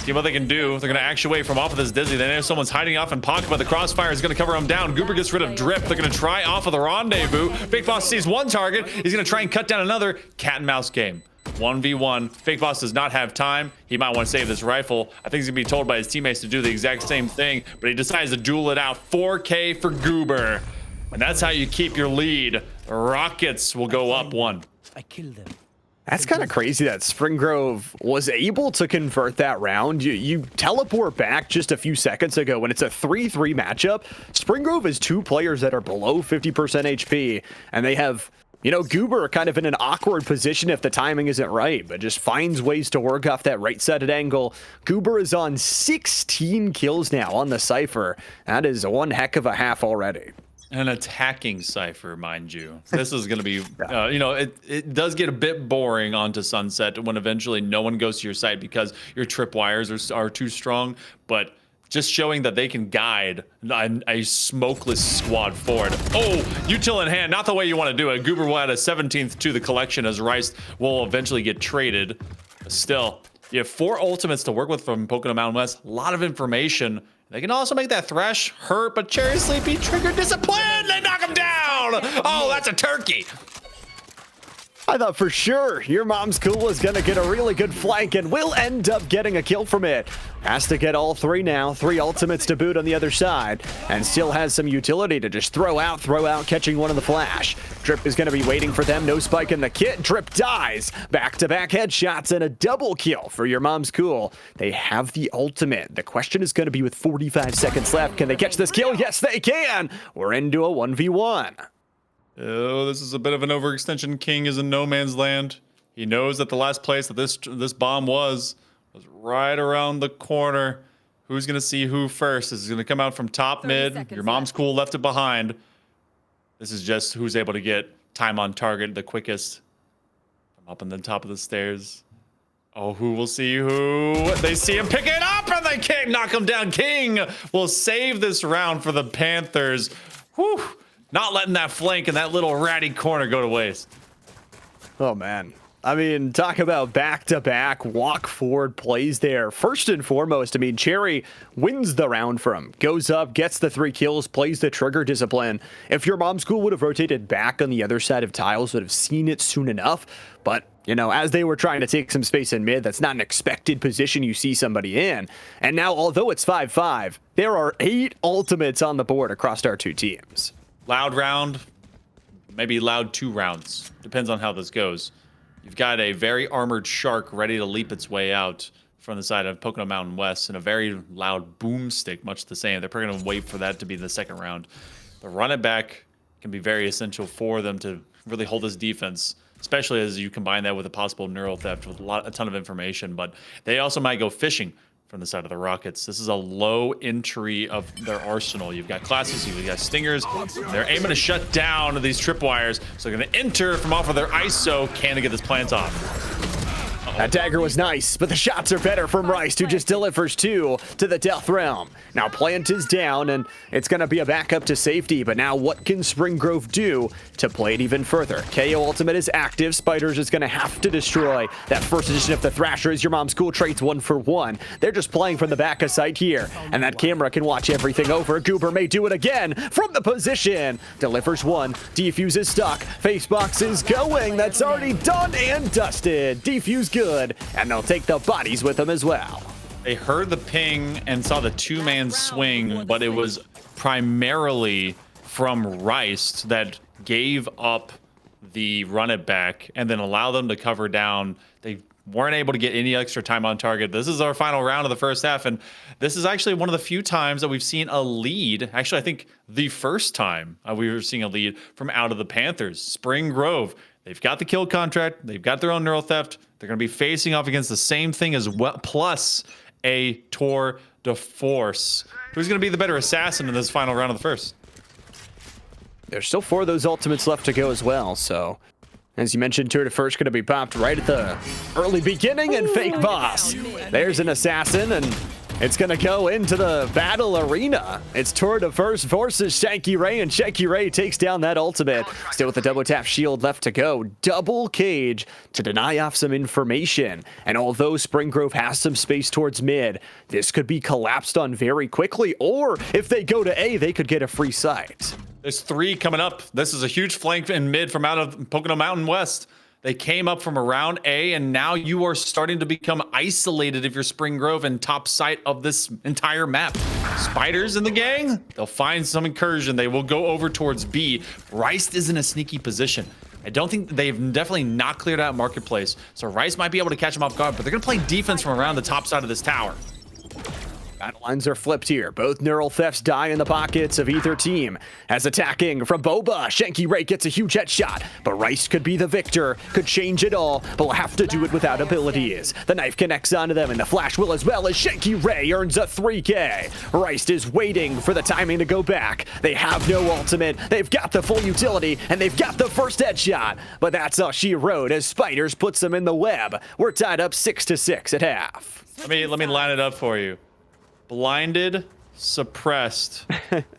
Speaker 16: see what they can do. They're going to actuate from off of this Dizzy. They know someone's hiding off in pocket, but the crossfire is going to cover him down. Goober gets rid of Drip. They're going to try off of the rendezvous. Fake Boss sees one target. He's going to try and cut down another. Cat and mouse game. 1v1. Fake Boss does not have time. He might want to save this rifle. I think he's going to be told by his teammates to do the exact same thing, but he decides to duel it out. 4K for Goober. And that's how you keep your lead. The Rockets will go up 1.
Speaker 2: I killed them. That's kind of crazy that Springgrove was able to convert that round. You teleport back just a few seconds ago when it's a 3-3 matchup. Springgrove is 2 players that are below 50% HP, and they have, Goober kind of in an awkward position if the timing isn't right, but just finds ways to work off that right-sided angle. Goober is on 16 kills now on the Cypher. That is one heck of a half already.
Speaker 16: An attacking Cypher, mind you. This is going to be, it does get a bit boring onto Sunset when eventually no one goes to your site because your tripwires are too strong. But just showing that they can guide a smokeless squad forward. Oh, util in hand, not the way you want to do it. Goober will add a 17th to the collection as Rice will eventually get traded. But still, you have 4 ultimates to work with from Pocono Mountain West. A lot of information. They can also make that Thresh hurt, but Cherry Sleepy triggered discipline. They knock him down. Oh, that's a turkey.
Speaker 2: I thought for sure your mom's cool is going to get a really good flank and will end up getting a kill from it. Has to get all 3 now. 3 ultimates to boot on the other side. And still has some utility to just throw out, catching one of the flash. Drip is going to be waiting for them. No spike in the kit. Drip dies. Back-to-back headshots and a double kill for your mom's cool. They have the ultimate. The question is going to be with 45 seconds left. Can they catch this kill? Yes, they can. We're into a 1v1.
Speaker 16: Oh, this is a bit of an overextension. King is in no man's land. He knows that the last place that this bomb was right around the corner. Who's going to see who first? This is going to come out from top mid. Your mom's cool left it behind. This is just who's able to get time on target the quickest. From up on the top of the stairs. Oh, who will see who? They see him pick it up and they can't knock him down. King will save this round for the Panthers. Whew. not letting that flank and that little ratty corner go to waste.
Speaker 2: Oh, man. I mean, talk about back-to-back walk-forward plays there. First and foremost, I mean, Cherry wins the round for him. Goes up, gets the 3 kills, plays the trigger discipline. If your mom school would have rotated back on the other side of tiles, would have seen it soon enough. But, you know, as they were trying to take some space in mid, that's not an expected position you see somebody in. And now, although it's 5-5, there are 8 ultimates on the board across our 2 teams.
Speaker 16: Loud round, maybe loud 2 rounds. Depends on how this goes. You've got a very armored shark ready to leap its way out from the side of Pocono Mountain West, and a very loud boomstick, much the same. They're probably going to wait for that to be the second round. The run it back can be very essential for them to really hold this defense, especially as you combine that with a possible neural theft with a ton of information. But they also might go fishing from the side of the Rockets. This is a low entry of their arsenal. You've got classes, you've got stingers. They're aiming to shut down these tripwires, so they're going to enter from off of their ISO. Can they get this plant off?
Speaker 2: That dagger was nice, but the shots are better from Rice, who just delivers 2 to the Death Realm. Now plant is down, and it's going to be a backup to safety, but now what can Spring Grove do to play it even further? KO ultimate is active. Spiders is going to have to destroy that first edition of the Thrasher as your mom's school trades 1 for 1. They're just playing from the back of sight here, and that camera can watch everything over. Goober may do it again from the position. Delivers 1. Defuse is stuck. Facebox is going. That's already done and dusted. Defuse good, and they'll take the bodies with them as well.
Speaker 16: They heard the ping and saw the 2-man swing, but it was primarily from Rice that gave up the run it back and then allow them to cover down. They weren't able to get any extra time on target. This is our final round of the first half, and this is actually one of the few times that we've seen a lead. Actually, I think the first time we were seeing a lead from out of the Panthers. Spring Grove, they've got the kill contract. They've got their own neural theft. They're going to be facing off against the same thing as well, plus a tour de force. Who's going to be the better assassin in this final round of the first?
Speaker 2: There's still 4 of those ultimates left to go as well, so as you mentioned, tour de force going to be popped right at the early beginning, and Fake Boss. There's an assassin, and it's going to go into the battle arena. It's tour de force versus Shanky Ray, and Shanky Ray takes down that ultimate. Still with the double tap shield left to go. Double cage to deny off some information. And although Spring Grove has some space towards mid, this could be collapsed on very quickly, or if they go to A, they could get a free site.
Speaker 16: There's 3 coming up. This is a huge flank in mid from out of Pocono Mountain West. They came up from around A, and now you are starting to become isolated if you're Spring Grove and top sight of this entire map. Spiders in the gang, they'll find some incursion. They will go over towards B. Rice is in a sneaky position. I don't think they've definitely not cleared out Marketplace, so Rice might be able to catch them off guard, but they're going to play defense from around the top side of this tower.
Speaker 2: Battle lines are flipped here. Both neural thefts die in the pockets of either team. As attacking from Boba, Shanky Ray gets a huge headshot, but Rice could be the victor, could change it all, but will have to do it without abilities. The knife connects onto them, and the flash will as well, as Shanky Ray earns a 3K. Rice is waiting for the timing to go back. They have no ultimate, they've got the full utility, and they've got the first headshot, but that's all she wrote as Spiders puts them in the web. We're tied up 6-6 at half.
Speaker 16: Let me line it up for you. Blinded, suppressed,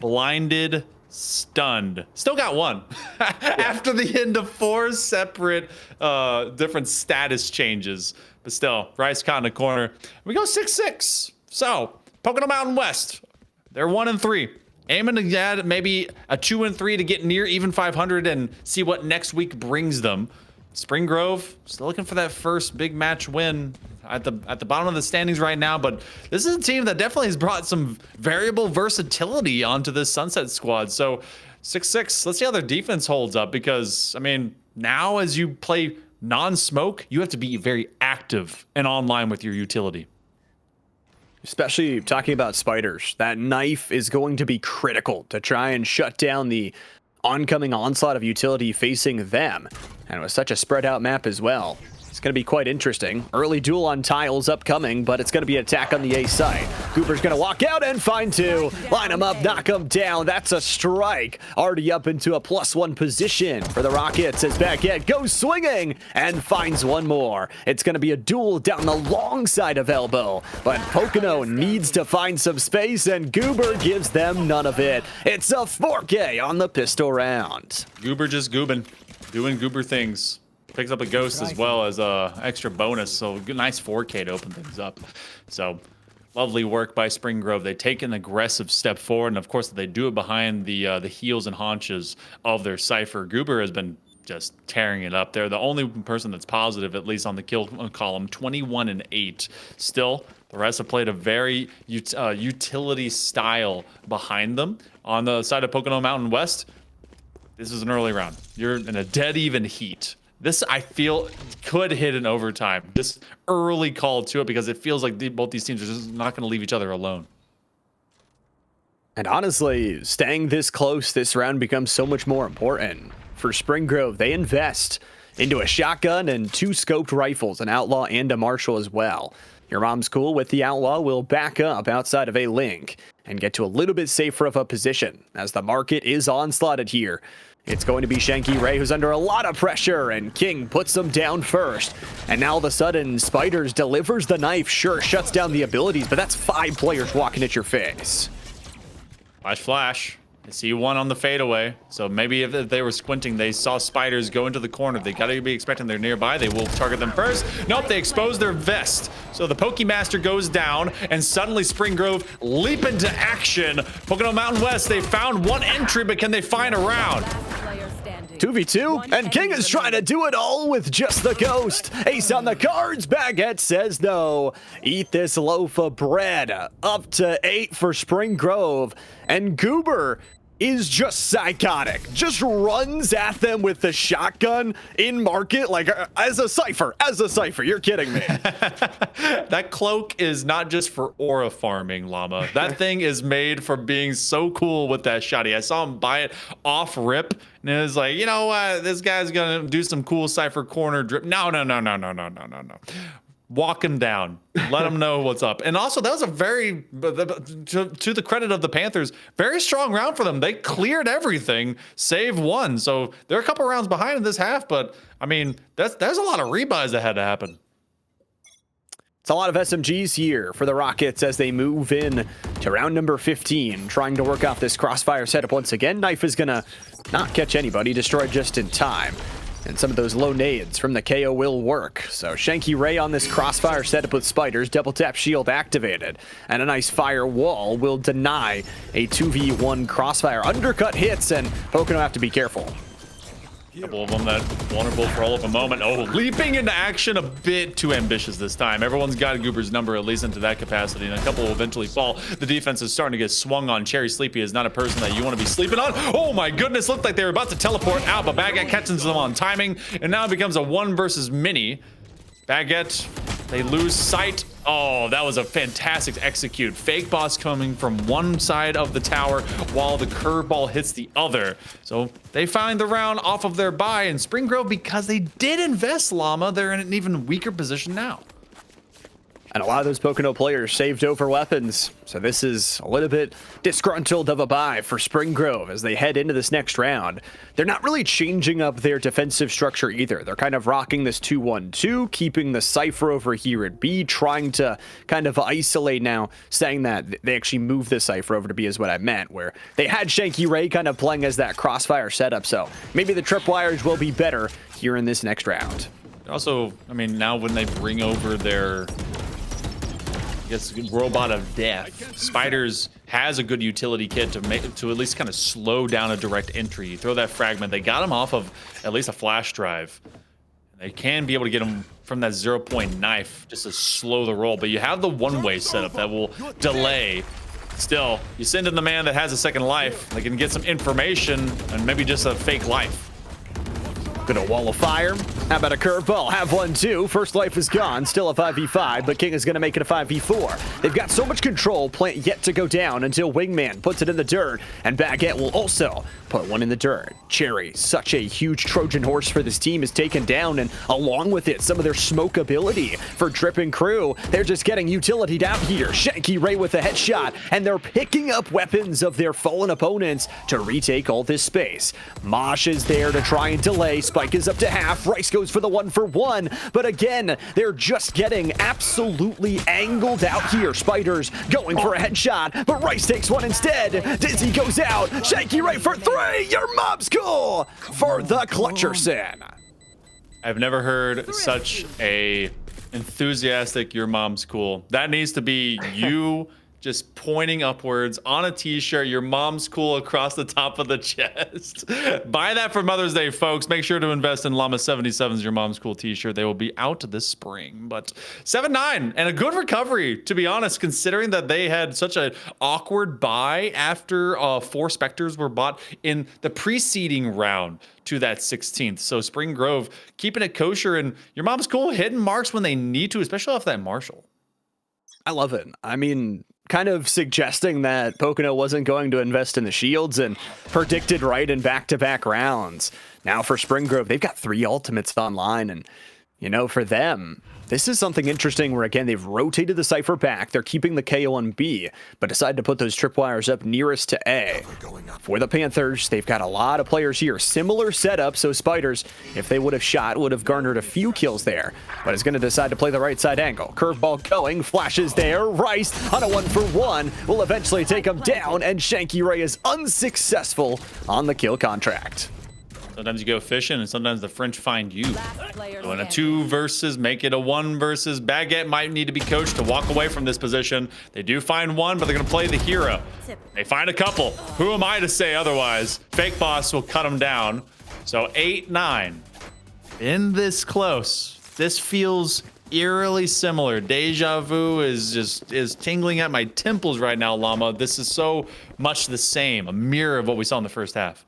Speaker 16: blinded, stunned. Still got 1. After the end of 4 separate different status changes. But still, Rice caught in a corner. We go 6-6. So, Pocono Mountain West, they're 1-3. Aiming to add maybe a 2-3 to get near even 500 and see what next week brings them. Spring Grove, still looking for that first big match win at the bottom of the standings right now, but this is a team that definitely has brought some variable versatility onto this Sunset squad. So 6-6, let's see how their defense holds up, because I mean, now as you play non-smoke, you have to be very active and online with your utility.
Speaker 2: Especially talking about Spiders, that knife is going to be critical to try and shut down the oncoming onslaught of utility facing them. And it was such a spread out map as well. It's going to be quite interesting. Early duel on tiles upcoming, but it's going to be an attack on the A side. Goober's going to walk out and find two. Line him up, knock him down. That's a strike. Already up into a +1 position for the Rockets as Baguette goes swinging and finds one more. It's going to be a duel down the long side of elbow, but Pocono needs to find some space and Goober gives them none of it. It's a 4K on the pistol round.
Speaker 16: Goober just goobing, doing Goober things. Picks up a ghost as well as a extra bonus, so nice 4K to open things up. So lovely work by Spring Grove. They take an aggressive step forward, and of course they do it behind the heels and haunches of their Cypher. Goober has been just tearing it up. They're the only person that's positive, at least on the kill column, 21 and 8. Still, the rest have played a very utility style behind them. On the side of Pocono Mountain West, this is an early round. You're in a dead even heat. This, I feel, could hit an overtime. This early call to it, because it feels like both these teams are just not going to leave each other alone.
Speaker 2: And honestly, staying this close this round becomes so much more important. For Spring Grove, they invest into a shotgun and 2 scoped rifles, an Outlaw and a Marshall as well. Your mom's cool with the Outlaw will back up outside of a link and get to a little bit safer of a position as the market is onslaughted here. It's going to be Shanky Ray who's under a lot of pressure, and King puts them down first. And now all of a sudden, Spiders delivers the knife. Sure, shuts down the abilities, but that's 5 players walking at your face.
Speaker 16: Flash. I see one on the fadeaway. So maybe if they were squinting, they saw Spiders go into the corner. They gotta be expecting they're nearby. They will target them first. Nope, they expose their vest. So the Pokemaster goes down, and suddenly Spring Grove leap into action. Pocono Mountain West, they found one entry, but can they find a round?
Speaker 2: 2v2, and King is trying to do it all with just the ghost. Ace on the cards, Baguette says no. Eat this loaf of bread. Up to 8 for Spring Grove, and Goober is just psychotic. Just runs at them with the shotgun in market like as a Cypher. You're kidding me.
Speaker 16: That cloak is not just for aura farming, Llama. That thing is made for being so cool with that shotty. I saw him buy it off rip, and it was like, you know what? This guy's gonna do some cool Cypher corner drip. No. Walk him down. Let him know what's up. And also, that was a very, to the credit of the Panthers, very strong round for them. They cleared everything, save one. So they're a couple rounds behind in this half, but I mean, there's a lot of rebuys that had to happen.
Speaker 2: It's a lot of SMGs here for the Rockets as they move in to round number 15, trying to work off this crossfire setup once again. Knife is gonna not catch anybody, destroyed just in time. And some of those low nades from the KO will work. So Shanky Ray on this crossfire setup with Spiders, double tap shield activated. And a nice fire wall will deny a 2v1 crossfire. Undercut hits, and Pocono have to be careful.
Speaker 16: Couple of them that vulnerable for all of a moment. Oh, leaping into action a bit too ambitious this time. Everyone's got Goober's number, at least into that capacity, and a couple will eventually fall. The defense is starting to get swung on. Cherry Sleepy is not a person that you want to be sleeping on. Oh my goodness, looked like they were about to teleport out, but Baguette catches them on timing, and now it becomes a 1 versus mini. Baguette, they lose sight. Oh, that was a fantastic execute. Fake boss coming from one side of the tower while the curveball hits the other. So they find the round off of their buy, and Spring Grove, because they did invest Llama, they're in an even weaker position now.
Speaker 2: And a lot of those Pocono players saved over weapons. So this is a little bit disgruntled of a buy for Spring Grove as they head into this next round. They're not really changing up their defensive structure either. They're kind of rocking this 2-1-2, keeping the Cypher over here at B, trying to kind of isolate now, saying that they actually moved the Cypher over to B is what I meant, where they had Shanky Ray kind of playing as that crossfire setup. So maybe the tripwires will be better here in this next round.
Speaker 16: Also, I mean, now when they bring over their robot of death, Spiders has a good utility kit to at least kind of slow down a direct entry. You throw that fragment, they got him off of at least a flash drive. They can be able to get him from that 0-point knife just to slow the roll, but you have the one-way setup that will delay. Still, you send in the man that has a second life. They can get some information and maybe just a fake life.
Speaker 2: Gonna wall of fire. How about a curveball? Have one too. First life is gone. Still a 5v5, but King is gonna make it a 5v4. They've got so much control. Plant yet to go down until Wingman puts it in the dirt, and Baguette will also put one in the dirt. Cherry, such a huge Trojan horse for this team, is taken down, and along with it, some of their smoke ability for Drip and crew. They're just getting utilitied out here. Shanky Ray with a headshot, and they're picking up weapons of their fallen opponents to retake all this space. Mosh is there to try and delay. Spike is up to half. Rice goes for the 1-for-1, but again, they're just getting absolutely angled out here. Spiders going for a headshot, but Rice takes one instead. Dizzy goes out. Shanky Ray for 3. Your mom's cool for the Clutcherson.
Speaker 16: I've never heard such a enthusiastic "your mom's cool." That needs to be you just pointing upwards on a t-shirt, "your mom's cool" across the top of the chest. Buy that for Mother's Day, folks. Make sure to invest in Llama 77's "your mom's cool" t-shirt. They will be out this spring. But 7-9 and a good recovery, to be honest, considering that they had such an awkward bye after 4 Spectres were bought in the preceding round to that 16th. So Spring Grove keeping it kosher, and your mom's cool hitting marks when they need to, especially off that Marshall.
Speaker 2: I love it. I mean, kind of suggesting that Pocono wasn't going to invest in the shields and predicted right in back-to-back rounds. Now for Spring Grove, they've got 3 ultimates online, and, you know, for them, this is something interesting where, again, they've rotated the Cypher back. They're keeping the KO on B, but decided to put those tripwires up nearest to A. For the Panthers, they've got a lot of players here. Similar setup, so Spiders, if they would have shot, would have garnered a few kills there, but is going to decide to play the right side angle. Curveball going, flashes there. Rice on a 1-for-1 will eventually take him down, and Shanky Ray is unsuccessful on the kill contract.
Speaker 16: Sometimes you go fishing, and sometimes the French find you. So in a 2 versus, make it a 1 versus. Baguette might need to be coached to walk away from this position. They do find one, but they're going to play the hero. They find a couple. Who am I to say otherwise? Fake Boss will cut them down. So 8-9. In this close. This feels eerily similar. Deja vu is tingling at my temples right now, Llama. This is so much the same. A mirror of what we saw in the first half.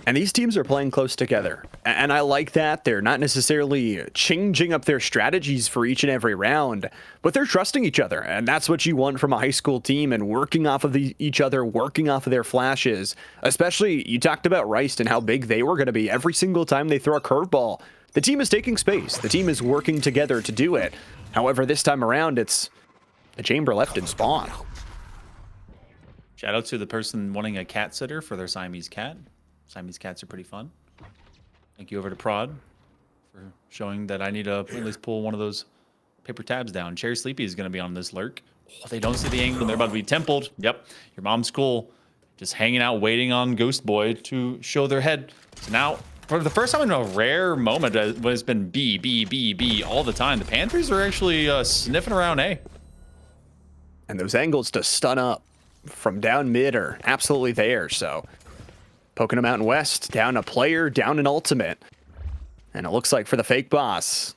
Speaker 2: And these teams are playing close together. And I like that. They're not necessarily changing up their strategies for each and every round, but they're trusting each other. And that's what you want from a high school team, and working off of each other, working off of their flashes. Especially, you talked about Rice and how big they were going to be. Every single time they throw a curveball, the team is taking space. The team is working together to do it. However, this time around, it's a chamber left in spawn.
Speaker 16: Shout out to the person wanting a cat sitter for their Siamese cat. Siamese cats are pretty fun. Thank you over to Prod for showing that I need to at least pull one of those paper tabs down. Cherry Sleepy is going to be on this lurk. Oh, they don't see the angle. They're about to be templed. Yep. Your mom's cool. Just hanging out, waiting on Ghost Boy to show their head. So now, for the first time in a rare moment, when it's been B, B, B, B all the time, the Panthers are actually sniffing around A.
Speaker 2: And those angles to stun up from down mid are absolutely there, so Pocono Mountain West, down a player, down an ultimate. And it looks like for the Fake Boss,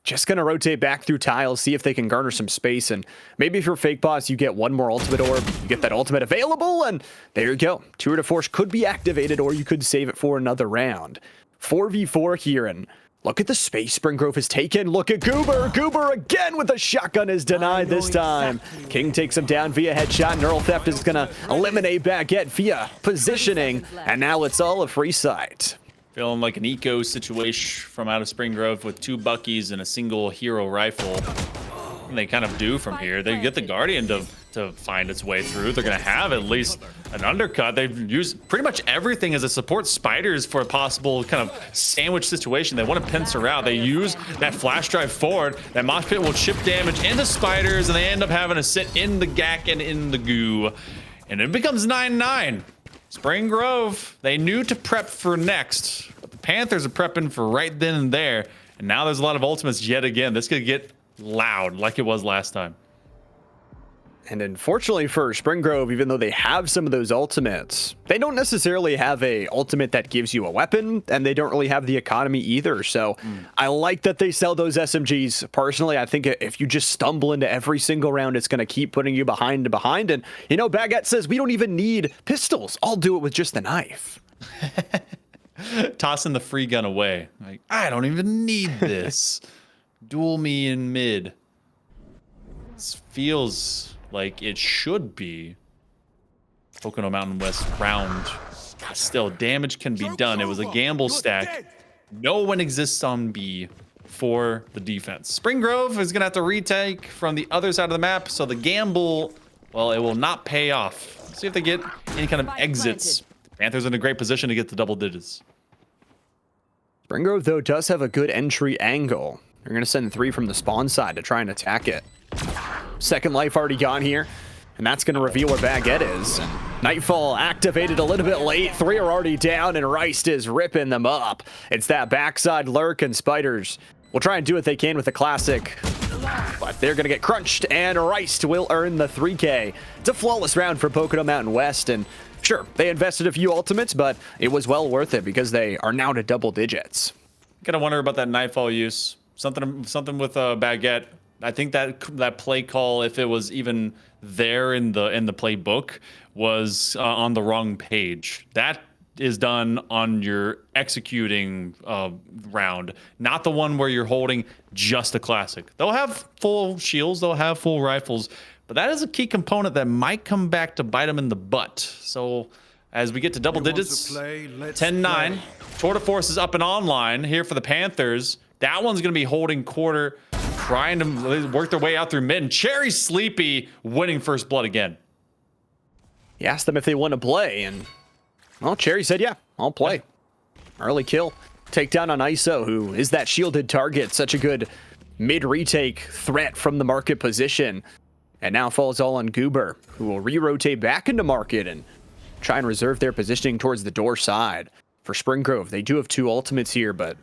Speaker 2: just going to rotate back through tiles, see if they can garner some space. And maybe if you're Fake Boss, you get one more ultimate orb, you get that ultimate available, and there you go. Tour de Force could be activated, or you could save it for another round. 4v4 here, and look at the space Spring Grove has taken. Look at Goober. Goober again with a shotgun is denied this time. King takes him down via headshot. Neural Theft is going to eliminate Baguette via positioning. And now it's all a free sight.
Speaker 16: Feeling like an eco situation from out of Spring Grove with 2 Buckies and a single hero rifle. And they kind of do from here. They get the Guardian to find its way through. They're going to have at least an undercut. They've used pretty much everything as a support Spiders for a possible kind of sandwich situation. They want to pincer out. They use that flash drive forward. That mosh pit will chip damage into Spiders, and they end up having to sit in the gack and in the goo. And it becomes 9-9. Spring Grove, they knew to prep for next, but the Panthers are prepping for right then and there. And now there's a lot of ultimates yet again. This could get loud like it was last time.
Speaker 2: And unfortunately for Spring Grove, even though they have some of those ultimates, they don't necessarily have a ultimate that gives you a weapon, and they don't really have the economy either. So I like that they sell those SMGs. Personally, I think if you just stumble into every single round, it's going to keep putting you behind and behind. And, you know, Baguette says, we don't even need pistols. I'll do it with just the knife.
Speaker 16: Tossing the free gun away. Like, I don't even need this. Duel me in mid. This feels like it should be Pocono Mountain West round. Still, damage can be done. It was a gamble stack. No one exists on B for the defense. Spring Grove is going to have to retake from the other side of the map, so the gamble, well, it will not pay off. Let's see if they get any kind of exits. Panthers in a great position to get to double digits.
Speaker 2: Spring Grove, though, does have a good entry angle. They're going to send 3 from the spawn side to try and attack it. Second life already gone here, and that's going to reveal where Baguette is. And Nightfall activated a little bit late. 3 are already down, and Rice is ripping them up. It's that backside lurk, and Spiders will try and do what they can with the classic, but they're going to get crunched, and Rice will earn the 3K. It's a flawless round for Pocono Mountain West, and sure, they invested a few ultimates, but it was well worth it because they are now to double digits.
Speaker 16: Gotta wonder about that Nightfall use. Something with Baguette. I think that play call, if it was even there in the playbook, was on the wrong page. That is done on your executing round, not the one where you're holding just a classic. They'll have full shields, they'll have full rifles, but that is a key component that might come back to bite them in the butt. So as we get to double digits, 10-9, Tour de Force is up and online here for the Panthers. That one's going to be holding quarter, trying to work their way out through mid. And Cherry Sleepy winning first blood again.
Speaker 2: He asked them if they want to play, and well, Cherry said, yeah, I'll play. Early kill. Takedown on ISO, who is that shielded target. Such a good mid-retake threat from the market position. And now falls all on Goober, who will re-rotate back into market and try and reserve their positioning towards the door side. For Spring Grove, they do have 2 ultimates here, but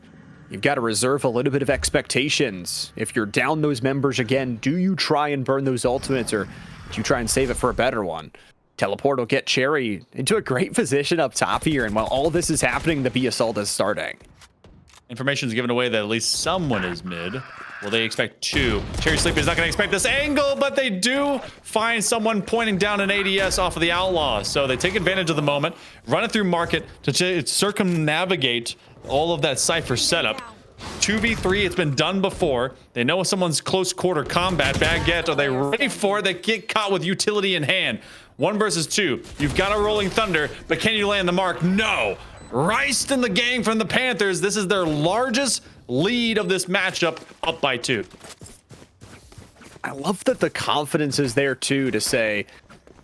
Speaker 2: you've got to reserve a little bit of expectations. If you're down those members again, do you try and burn those ultimates, or do you try and save it for a better one? Teleport will get Cherry into a great position up top here, and while all this is happening, the B assault is starting.
Speaker 16: Information is given away that at least someone is mid. Well, they expect 2. Cherry Sleepy is not going to expect this angle, but they do find someone pointing down an ADS off of the Outlaw. So they take advantage of the moment, run it through market to circumnavigate all of that Cypher setup. 2v3, it's been done before. They know someone's close quarter combat. Baguette, are they ready for it? They get caught with utility in hand. 1 versus 2. You've got a Rolling Thunder, but can you land the mark? No. Rice and the gang from the Panthers. This is their largest lead of this matchup, up by 2.
Speaker 2: I love that the confidence is there too to say,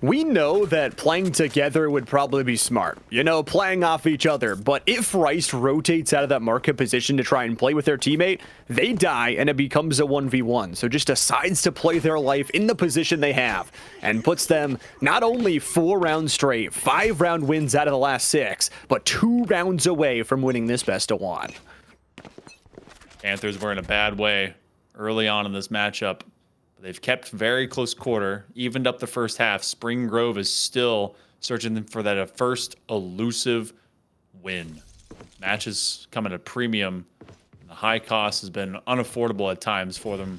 Speaker 2: we know that playing together would probably be smart, you know, playing off each other, but if Rice rotates out of that market position to try and play with their teammate, they die and it becomes a 1v1. So just decides to play their life in the position they have and puts them not only 4 rounds straight, 5-round wins out of the last 6, but 2 rounds away from winning this best of 1.
Speaker 16: Panthers were in a bad way early on in this matchup. They've kept very close quarter, evened up the first half. Spring Grove is still searching for that first elusive win. Matches come at a premium. The high cost has been unaffordable at times for them.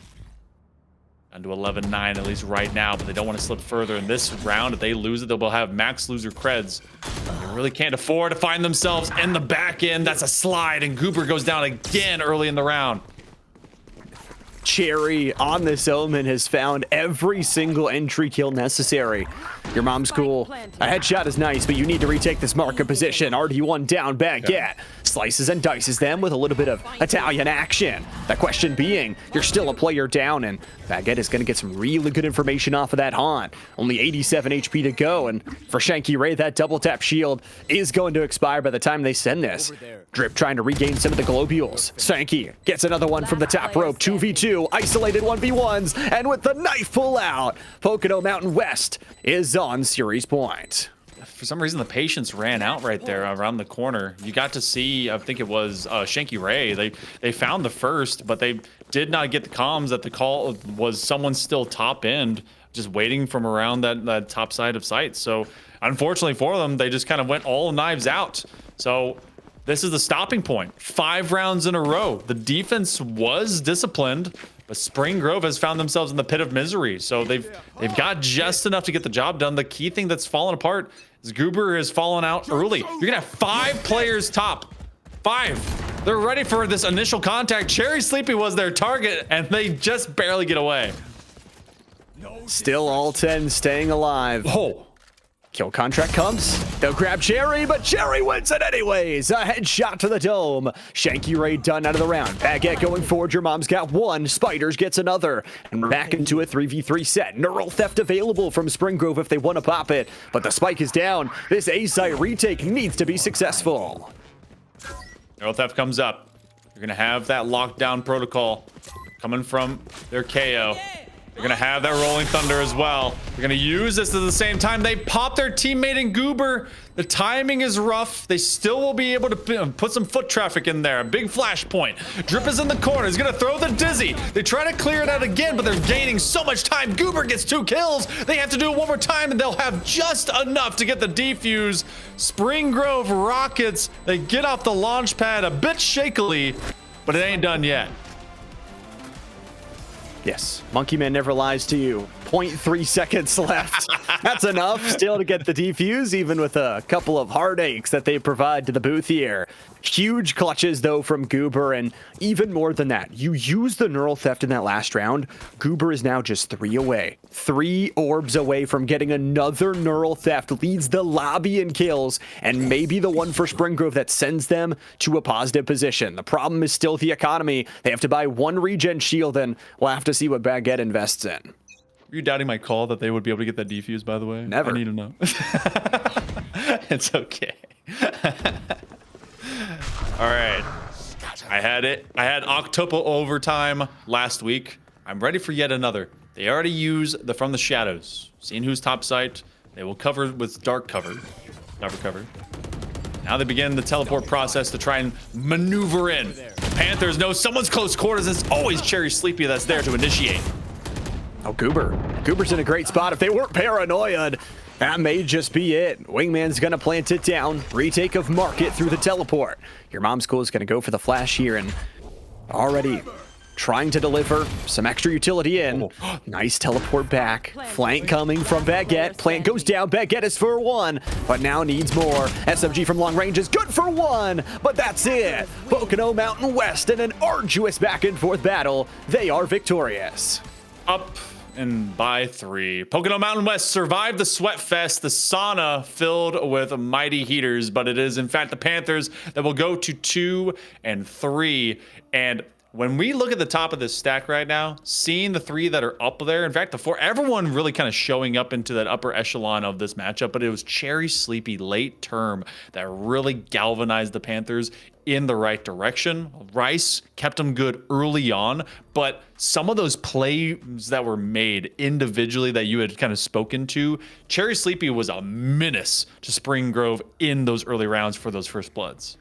Speaker 16: Down to 11-9 at least right now, but they don't want to slip further in this round. If they lose it, they'll have max loser creds. They really can't afford to find themselves in the back end. That's a slide, and Goober goes down again early in the round.
Speaker 2: Cherry on this Omen has found every single entry kill necessary. Your mom's cool. A headshot is nice, but you need to retake this market position. RD1 down, Baguette slices and dices them with a little bit of Italian action. The question being, you're still a player down, and Baguette is going to get some really good information off of that haunt. Only 87 HP to go, and for Shanky Ray, that double tap shield is going to expire by the time they send this. Drip trying to regain some of the globules. Shanky gets another one from the top rope, 2v2, isolated 1v1s, and with the knife pull out, Pocono Mountain West is on series point.
Speaker 16: For some reason, the patience ran out right there around the corner. You got to see, I think it was Shanky Ray. They found the first, but they did not get the comms that the call was someone still top end, just waiting from around that top side of sight. So unfortunately for them, they just kind of went all knives out. So this is the stopping point. 5 rounds in a row. The defense was disciplined, but Spring Grove has found themselves in the pit of misery. So they've got just enough to get the job done. The key thing that's fallen apart is Goober has fallen out early. You're gonna have 5 players top 5. They're ready for this initial contact. Cherry Sleepy was their target, and they just barely get away.
Speaker 2: Still all 10 staying alive.
Speaker 16: Oh.
Speaker 2: Kill contract comes. They'll grab Cherry, but Cherry wins it anyways. A headshot to the dome. Shanky Ray done out of the round. Baguette going forward. Your mom's got one. Spiders gets another. And we're back into a 3v3 set. Neural Theft available from Spring Grove if they want to pop it. But the spike is down. This A-site retake needs to be successful.
Speaker 16: Neural Theft comes up. You're going to have that lockdown protocol coming from their KO. They're going to have that Rolling Thunder as well. They're going to use this at the same time. They pop their teammate in Goober. The timing is rough. They still will be able to put some foot traffic in there. A big flashpoint. Drip is in the corner. He's going to throw the Dizzy. They try to clear it out again, but they're gaining so much time. Goober gets 2 kills. They have to do it one more time, and they'll have just enough to get the defuse. Spring Grove Rockets, they get off the launch pad a bit shakily, but it ain't done yet.
Speaker 2: Yes, Monkey Man never lies to you. 0.3 seconds left. That's enough still to get the defuse, even with a couple of heartaches that they provide to the booth here. Huge clutches, though, from Goober, and even more than that, you use the Neural Theft in that last round. Goober is now just 3 away. 3 orbs away from getting another Neural Theft, leads the lobby in kills, and maybe the one for Spring Grove that sends them to a positive position. The problem is still the economy. They have to buy 1 regen shield, and we'll have to see what Baguette invests in.
Speaker 16: Are you doubting my call that they would be able to get that defuse, by the way?
Speaker 2: Never.
Speaker 16: I need to know. It's okay. All right. I had Octopo overtime last week. I'm ready for yet another. They already use the From the Shadows. Seeing who's top site. They will cover with dark cover. Cover. Now they begin the teleport process to try and maneuver in. Panthers know someone's close quarters. It's always Cherry Sleepy that's there to initiate.
Speaker 2: Oh, Goober's in a great spot. If they weren't paranoid, that may just be it. Wingman's gonna plant it down. Retake of Market through the teleport. Your mom's school is gonna go for the flash here and already trying to deliver some extra utility in. Nice teleport back. Flank coming from Baguette. Plant goes down. Baguette is for 1, but now needs more. SMG from long range is good for 1, but that's it. Pocono Mountain West in an arduous back and forth battle. They are victorious.
Speaker 16: Up and by 3. Pocono Mountain West survived the sweat fest, the sauna filled with mighty heaters, but it is in fact the Panthers that will go to 2 and 3. And when we look at the top of this stack right now, seeing the 3 that are up there, in fact, the 4, everyone really kind of showing up into that upper echelon of this matchup, but it was Cherry Sleepy late term that really galvanized the Panthers in the right direction. Rice kept them good early on, but some of those plays that were made individually that you had kind of spoken to, Cherry Sleepy was a menace to Spring Grove in those early rounds for those first bloods.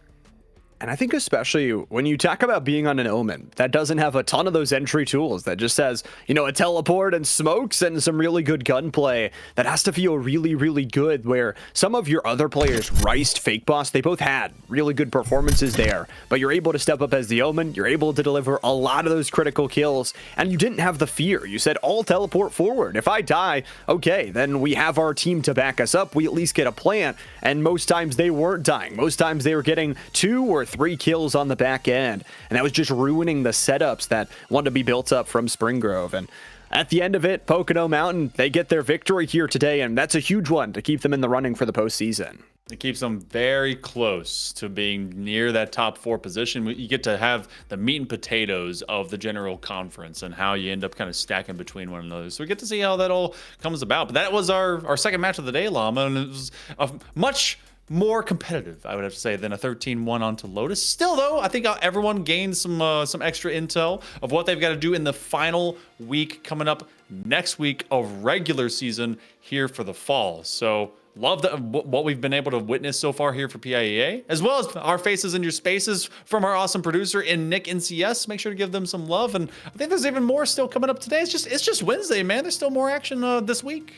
Speaker 2: And I think especially when you talk about being on an Omen that doesn't have a ton of those entry tools, that just has, you know, a teleport and smokes and some really good gunplay, that has to feel really, really good, where some of your other players, Rice, Fake Boss, they both had really good performances there, but you're able to step up as the Omen, you're able to deliver a lot of those critical kills, and you didn't have the fear. You said, all teleport forward. If I die, okay, then we have our team to back us up. We at least get a plant, and most times they weren't dying. Most times they were getting 2 or 3 kills on the back end, and that was just ruining the setups that wanted to be built up from Spring Grove. And at the end of it, Pocono Mountain, they get their victory here today, and that's a huge one to keep them in the running for the postseason.
Speaker 16: It keeps them very close to being near that top 4 position. You get to have the meat and potatoes of the general conference and how you end up kind of stacking between one another. So we get to see how that all comes about. But that was our second match of the day, Llama, and it was a much more competitive, I would have to say, than a 13-1 onto Lotus. Still, though, I think everyone gained some extra intel of what they've got to do in the final week coming up next week of regular season here for the fall. So love what we've been able to witness so far here for PIEA, as well as our faces in your spaces from our awesome producer in Nick NCS. Make sure to give them some love, and I think there's even more still coming up today. It's just Wednesday, man. There's still more action this week.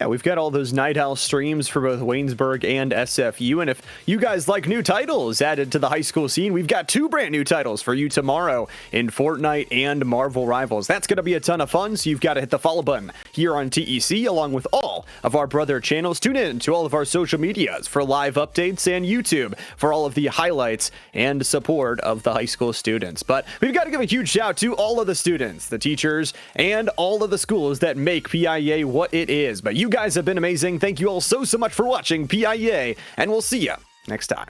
Speaker 2: Yeah, we've got all those Night Owl streams for both Waynesburg and SFU. And if you guys like new titles added to the high school scene, we've got 2 brand new titles for you tomorrow in Fortnite and Marvel Rivals. That's going to be a ton of fun, so you've got to hit the follow button here on TEC, along with all of our brother channels. Tune in to all of our social medias for live updates and YouTube for all of the highlights and support of the high school students. But we've got to give a huge shout to all of the students, the teachers, and all of the schools that make PIA what it is. But you guys have been amazing. Thank you all so much for watching PIA, and we'll see you next time.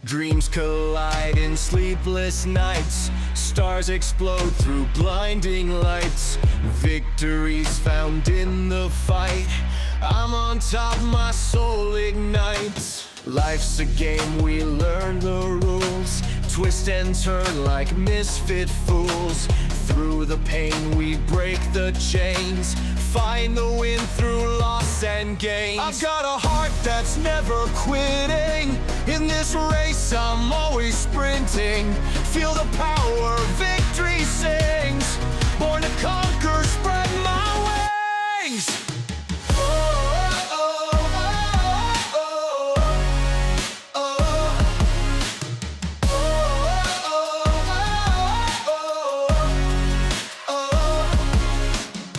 Speaker 18: Dreams collide in sleepless nights. Stars explode through blinding lights. Victories found in the fight. I'm on top, my soul ignites. Life's a game, we learn the rules. Twist and turn like misfit fools. Through the pain, we break the chains. Find the win through loss and gains. I've got a heart that's never quitting. In this race, I'm always sprinting. Feel the power, victory sings. Born to conquer, spread my wings.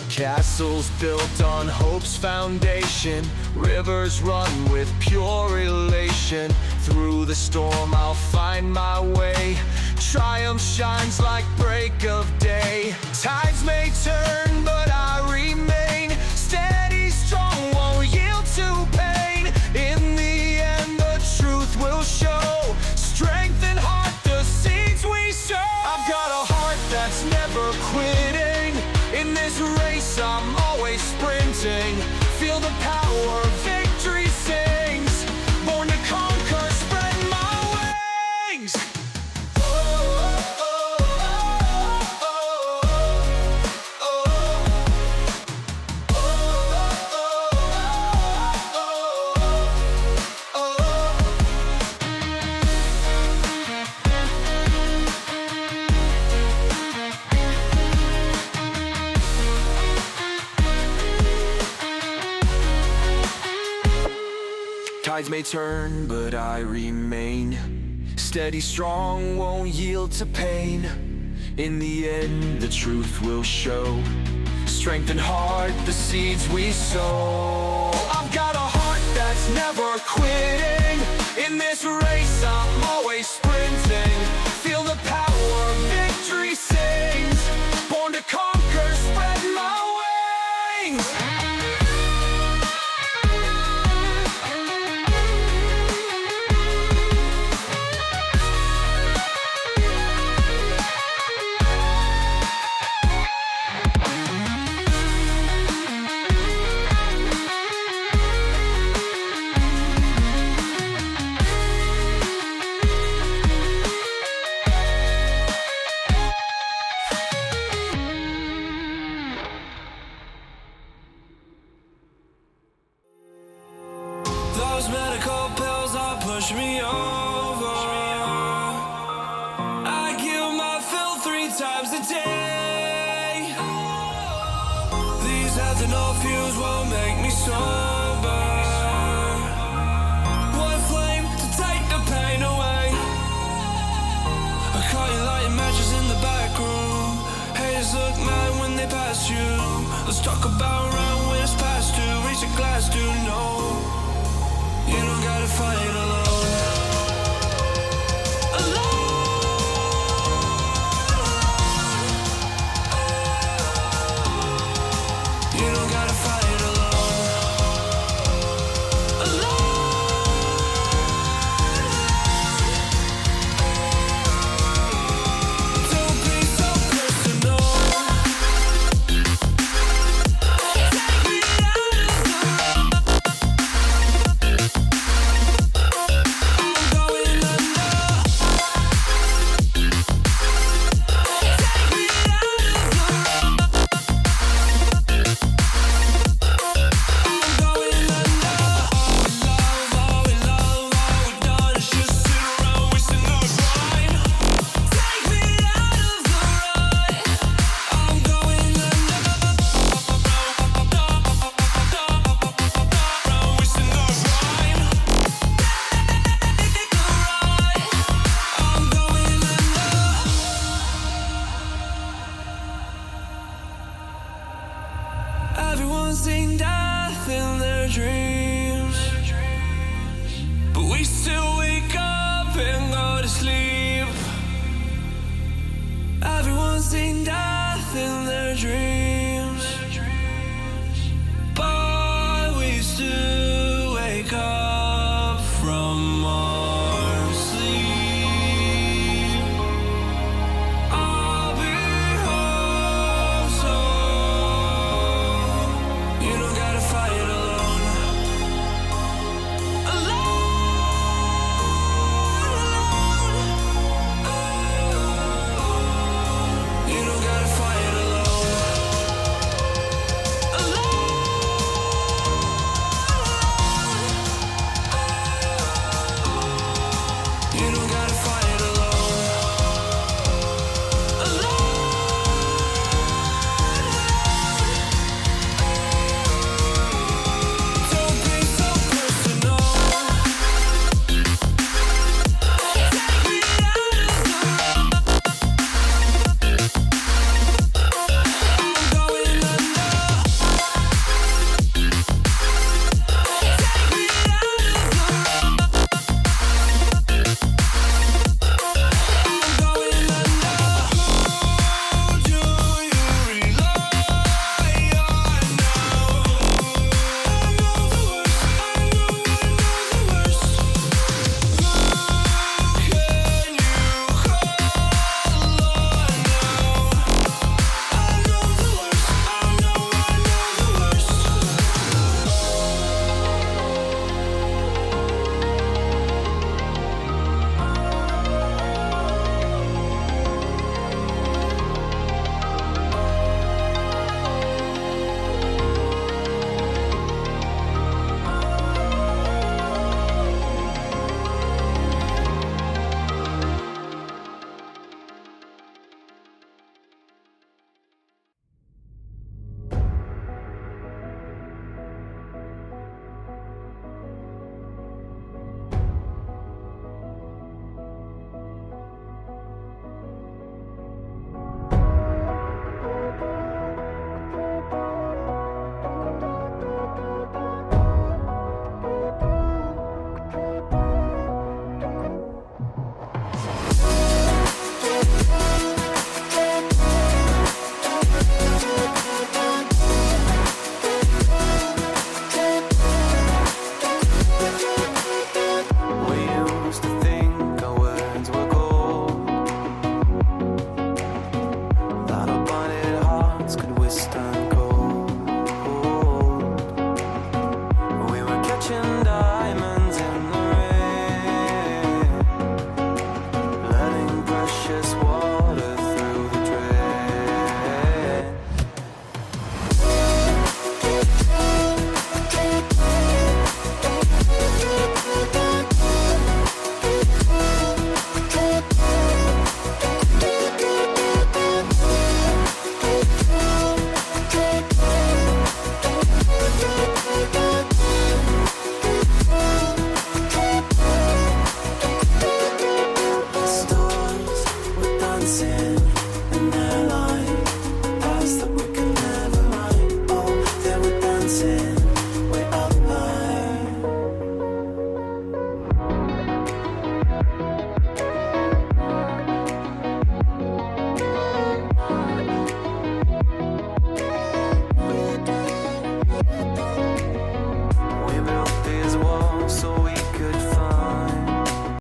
Speaker 18: Castles built on hope's foundation. Rivers run with pure elation. Through the storm I'll find my way. Triumph shines like break of day. Tides may turn, but I remain steady, strong, won't yield to pain. In the end, the truth will show. Strength and heart, the seeds we sow. I've got a heart that's never quitting. In this race, I'm always sprinting. Feel the power, victory sings. Born to conquer, spread my wings. Tides may turn, but I remain steady, strong, won't yield to pain. In the end, the truth will show. Strength and heart, the seeds we sow. I've got a heart that's never quitting. In this race, I'm always sprinting. Feel the power, victory sings. Born to conquer, spread my wings.
Speaker 19: Those medical pills all push me over. I kill my fill 3 times a day.